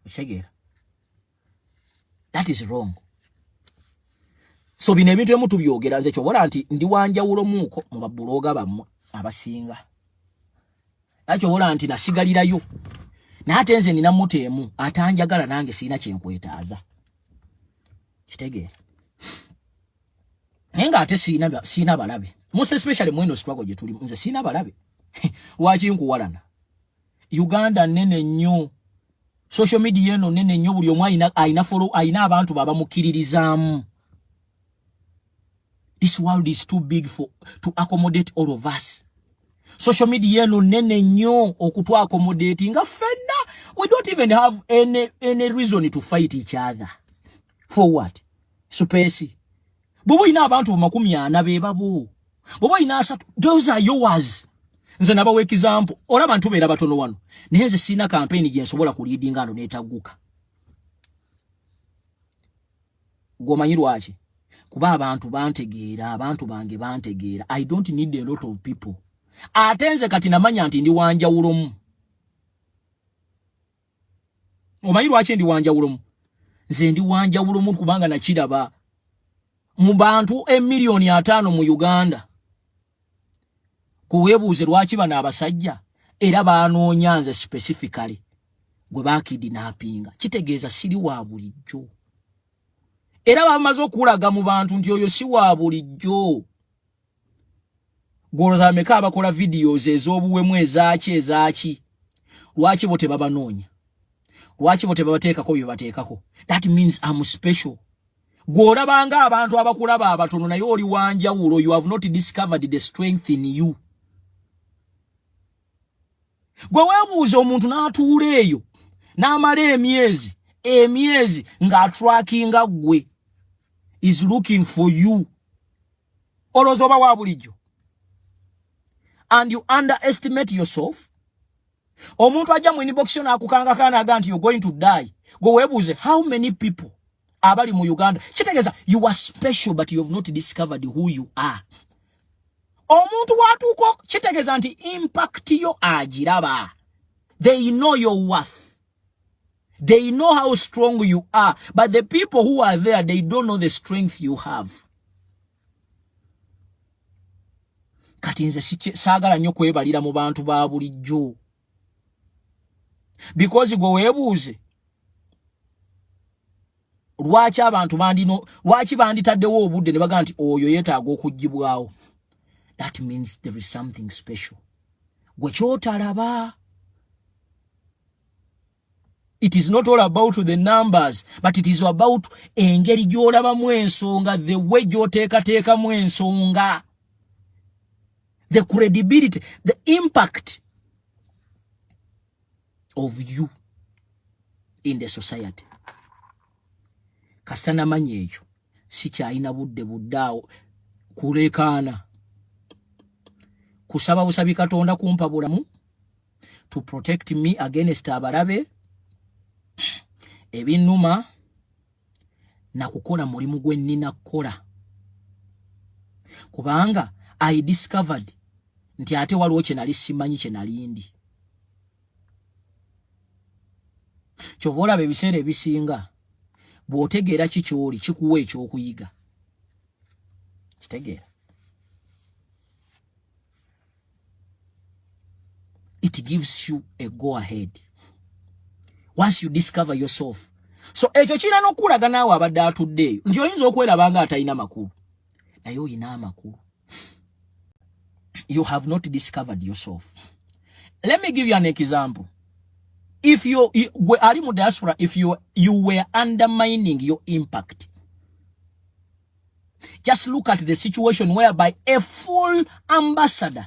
Osegeera. That is wrong. So bino ebintu emu tubyogera nze kyobola nti ndi wanjawulo muuko mu babuloga bammwe abasinga. Nakyobola nti nasigalirayo. N'ate nze nina muteemu atanjagala nange sina kyenkwetaaza. Kitegeera. Nenga ate sina balabe. Most especially mweno struggle gye tuli nze sina balabe. Lwaki nkuwalana. Uganda nene nnyo. Social media eno nene nnyo buli omu ayina follow ayina abantu baba mukiririzaamu. This world is too big to accommodate all of us. Social media eno nene nnyo okutwa accommodate nga fenna. We don't even have any reason to fight each other. For what? Supesi. Bobo ina abantu 40 bebabo. Bobo ina 3. Those are yours. Nze nabawa example. Olaba ntubeera batono wano. Neze sina campaign gye nsobola ku leading ano netaguka. Gomanyi lwaki? Kuba abantu bantegeera, abantu bange bantegeera. I don't need a lot of people. Atenze kati namanya nti ndi wanjawulomu. Omanyi lwaki ndi wanjawulomu? Nze ndi wanjawulomu kubanga nakiraba. Mu bantu 1,500,000 mu Uganda. Kuwebuuze lwaki bano abasajja era baanoonya nze specifically gwe bakidnappinga. Kitegeeza siri wa bulijjo. Era bamaze okulaga mu bantu nti oyo si wa bulijjo. Goloza ameka abakola videos ez'obuwemu ezaki. Lwaki bo tebabanoonya? Lwaki bo tebabateekako bye bateekako? That means I'm special. Gw'olabanga abantu abakulaba abatono naye oli wanjawulo. You have not discovered the strength in you. Gwe weebuuza omuntu n'atuula eyo n'amala emyezi ng'atrackinga gwe is looking for you. Olowooza oba wa bulijjo. And you underestimate yourself. Omuntu ajja mu inbox yo nakukanga kana aganti you're going to die. Go webuze how many people abali mu Uganda. Kitegeza you are special but you have not discovered who you are. Omuntu watuko kitegeza nti impact yo agiraba. They know your worth. They know how strong you are. But the people who are there, they don't know the strength you have. Kati nze saagala nnyo kwebalira mu bantu ba bulijjo. Because gwe weebuuze lwaki abantu lwaki banditaddewo obudde ne baga nti oyo yeetaaga okuggibwawo. That means there is something special. Gwe kyotalaba. It is not all about the numbers, but it is about engeri gy'olabamu ensonga, the way gy'oteekateekamu ensonga, the credibility, the impact of you in the society. Kasana manye ekyo sikyalina budde buddaawo kulekaana kusaba busabi Katonda kumpa bulamu to protect me against abalabe ebinuma na kukola mulimu gwe nnina kukola. Kubanga I discovered nti ate waliwo kye nali simanyi kye nalindi. Kyova olaba ebiseera ebisinga bw'otegeera kikyoli kikuwa ekyokuyiga. Kitegeera. It gives you a go ahead. Once you discover yourself. So ekyo kira n'okulaga naawe abadde atuddeeyo nti oyinza okweraba nga atalina makulu. Naye oyina amakulu. You have not discovered yourself. Let me give you an example. If you are in diaspora, if you were undermining your impact, just look at the situation whereby a full ambassador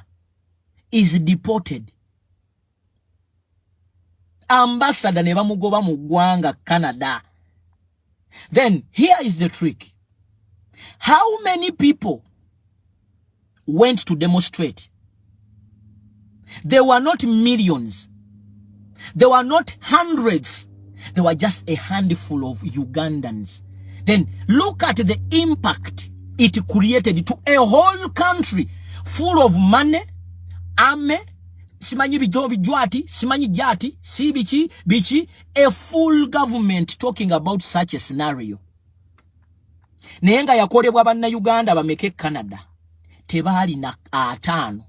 is deported. Ambassador ne bamugoba mu ggwanga Canada. Then here is the trick. How many people went to demonstrate? There were not millions. There were not hundreds. There were just a handful of Ugandans. Then look at the impact it created to a whole country full of money, army, simanyi bijwati, simanyi jati, bichi, a full government talking about such a scenario. Nenga yakolebwa banna Uganda bameke Canada. Tebali na atano.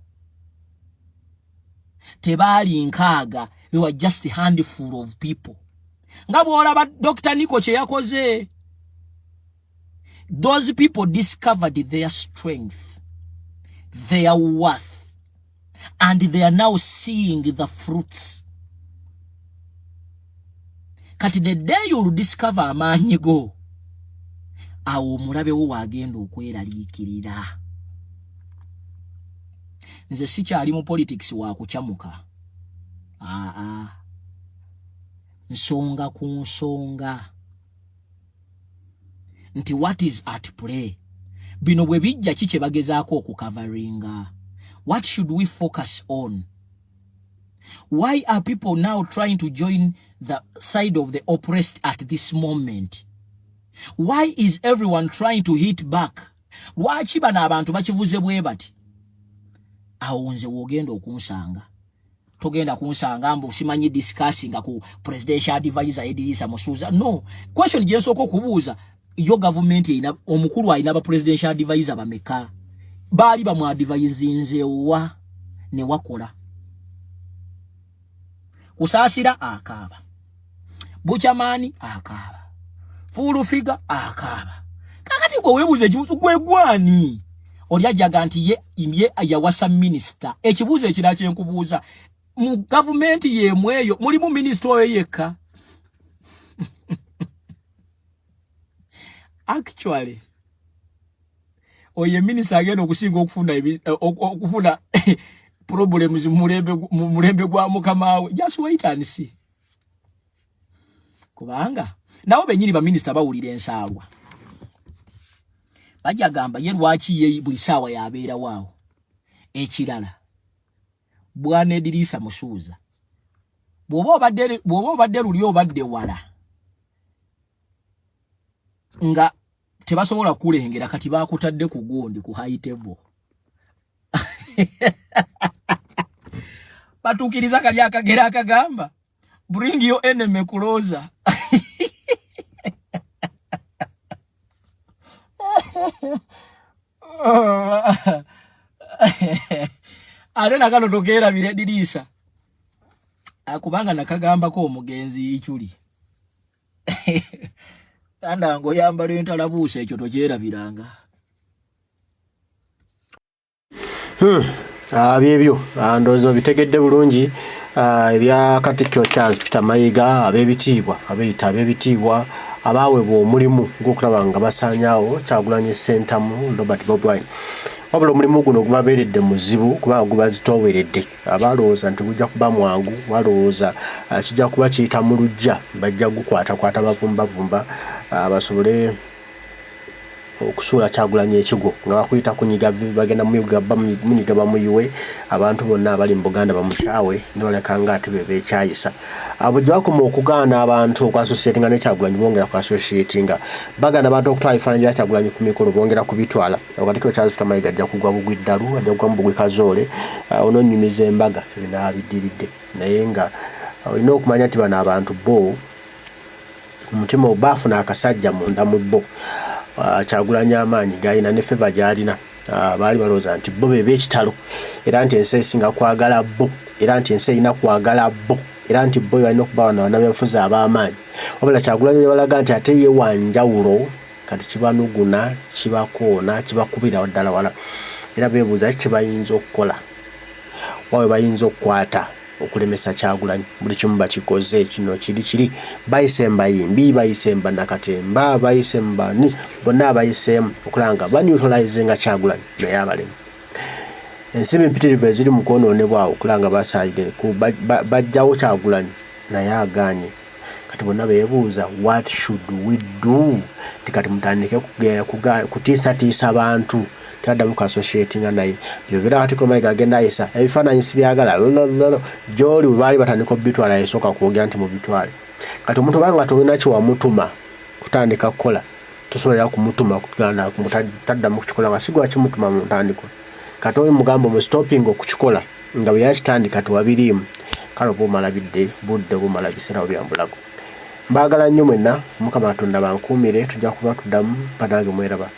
Tebali nkaaga. They were just a handful of people. Ngabo olaba Dr. Nico che yakoze. Those people discovered their strength, their worth, and they are now seeing the fruits. Kati the day you discover amaanyi go, awo mulabe wo agenda okweraliikirira. Nze sikyali mu politics wa kuchamuka. Nsonga ku nsonga. Nti what is at play? Bino bwe bijja kike bagezaako okukavaringa. What should we focus on? Why are people now trying to join the side of the oppressed at this moment? Why is everyone trying to hit back? Lwaki bano abantu bakivuze bwe bati? Awo nze wogenda okunsanga. Togenda kunsanga mbu simanyi discussing ku presidential advisor Edrisa Musuza. No. Question gyensoko okubuuza. Yo government ina omukulu ayina ba presidential advisor bameka. Bali ba mu advisinze wa ne wakola. Kusasira akaba. Buchamani akaba. Fulu figa akaba. Kakati gwe webuze gwe gwani. Olyajaga nti ye yawasa minister. Ekibuuzo ekira kyenkubuuza. Mu government yemweyo mulimu minister oyo yekka. Actually oye minister agenda okusinga okufuna problems mulembe gwa mukamawe. Just wait and see. Kubanga nawo benyini ba minister bawulira ensaalwa. Bajja gamba ye lwaki ye buli saawa yabeera waawo. Ekirala Bwana Edrisa Musuza bw'oba obadde luli obadde wala nga tebasobola kulengera kati bakutadde ku gundi ku high table batukiriza kali akagera akagamba bring your enemy closer ate nakano tokera bire dirisa akubanga nakagamba ko omugenzi ichuli anda ngo yambalo entalabuuse ekyo tokyera biranga byebyo ndozo bitegedde bulungi ebya Katikkiro Charles Peter Mayiga abebitiibwa abebitiibwa abaweebwa omulimu ng'okulaba nga basaanyaawo Kyagulanyi Ssentamu Robert Bobi Wine wabula omulimu guno gubabeeredde muzibu kuba gubazitooweredde abalowooza nti gujja kuba mwangu balowooza kijja kuba kiyita mu lujja bajja gukwatakwata bavumbavumba basobole okusuula Kyagulanyi ekigo nga bakuyita kunyiga bagenda munyiga bamuyuwe abantu bonna abali mu Buganda bamukyawe noleka nga ate bekyayisa abo gyakoma okugaana abantu okwasosietinga ne Kyagulanyi bongera kwasosietinga bagana abantu okutwala ebifaananyi bya Kyagulanyi ku mikolo bongera kubitwala Katikkiro Charles Peter Mayiga ajja kugwa bugwi ddalu ajja kugwa mu bugwi kazoole ononyumiza embaga ebinaabidiridde naye nga olina okumanya nti bano abantu bo omutima baafuna akasajja munda mu bo Kyagulanyi amaanyi gayina ne feva gyalina baali balowooza nti bo be b'ekitalo era nti ensi esinga kwagala bo era nti ensi erina kwagala bo era nti bo balina okuba wano bannabyabufuzi ab'amaanyi wabula Kyagulanyi balaga nti ate ye wanjawulo kati kibanuguna kibakoona kibakubira ddala wala era beebuuza ki bayinza okukola wawe bayinza okukwata okulemesa Kyagulanyi buli kimu bakikoze kino kiri bayise mbayimbi bayise mbannakatemba bayise mbani bonna abayiseemu okulanga banyutralizinga Kyagulanyi naye abalemu ensimbi empitirivu eziri mu kwonoonebwa awo okulanga basaayide bajjawo Kyagulanyi naye agaanye kati bonna beebuuza what should we do tikati mutandike kutiisatiisa abantu taddamu associatinga naye byobera Katikkiro Mayiga agenda ayisa ebifaananyi sibyagala gyoli bwe baali batandika obitwala yasooka kwogera nti mubitwale kati omuntu obanga tolina kiwamutuma kutandika kukola tosobolera kumutuma kuganda taddamu kukikola nga sigwa kimutuma mu ntandiko kati oyo mugamba mu stopping okukikola nga bwe yakitandika tiwabiriimu kale oba omala bidde budde bumala biseerawo byambulago mbaagala nnyo mwenna Mukama Katonda bankuumire tujja kuba tuddamu banange mweraba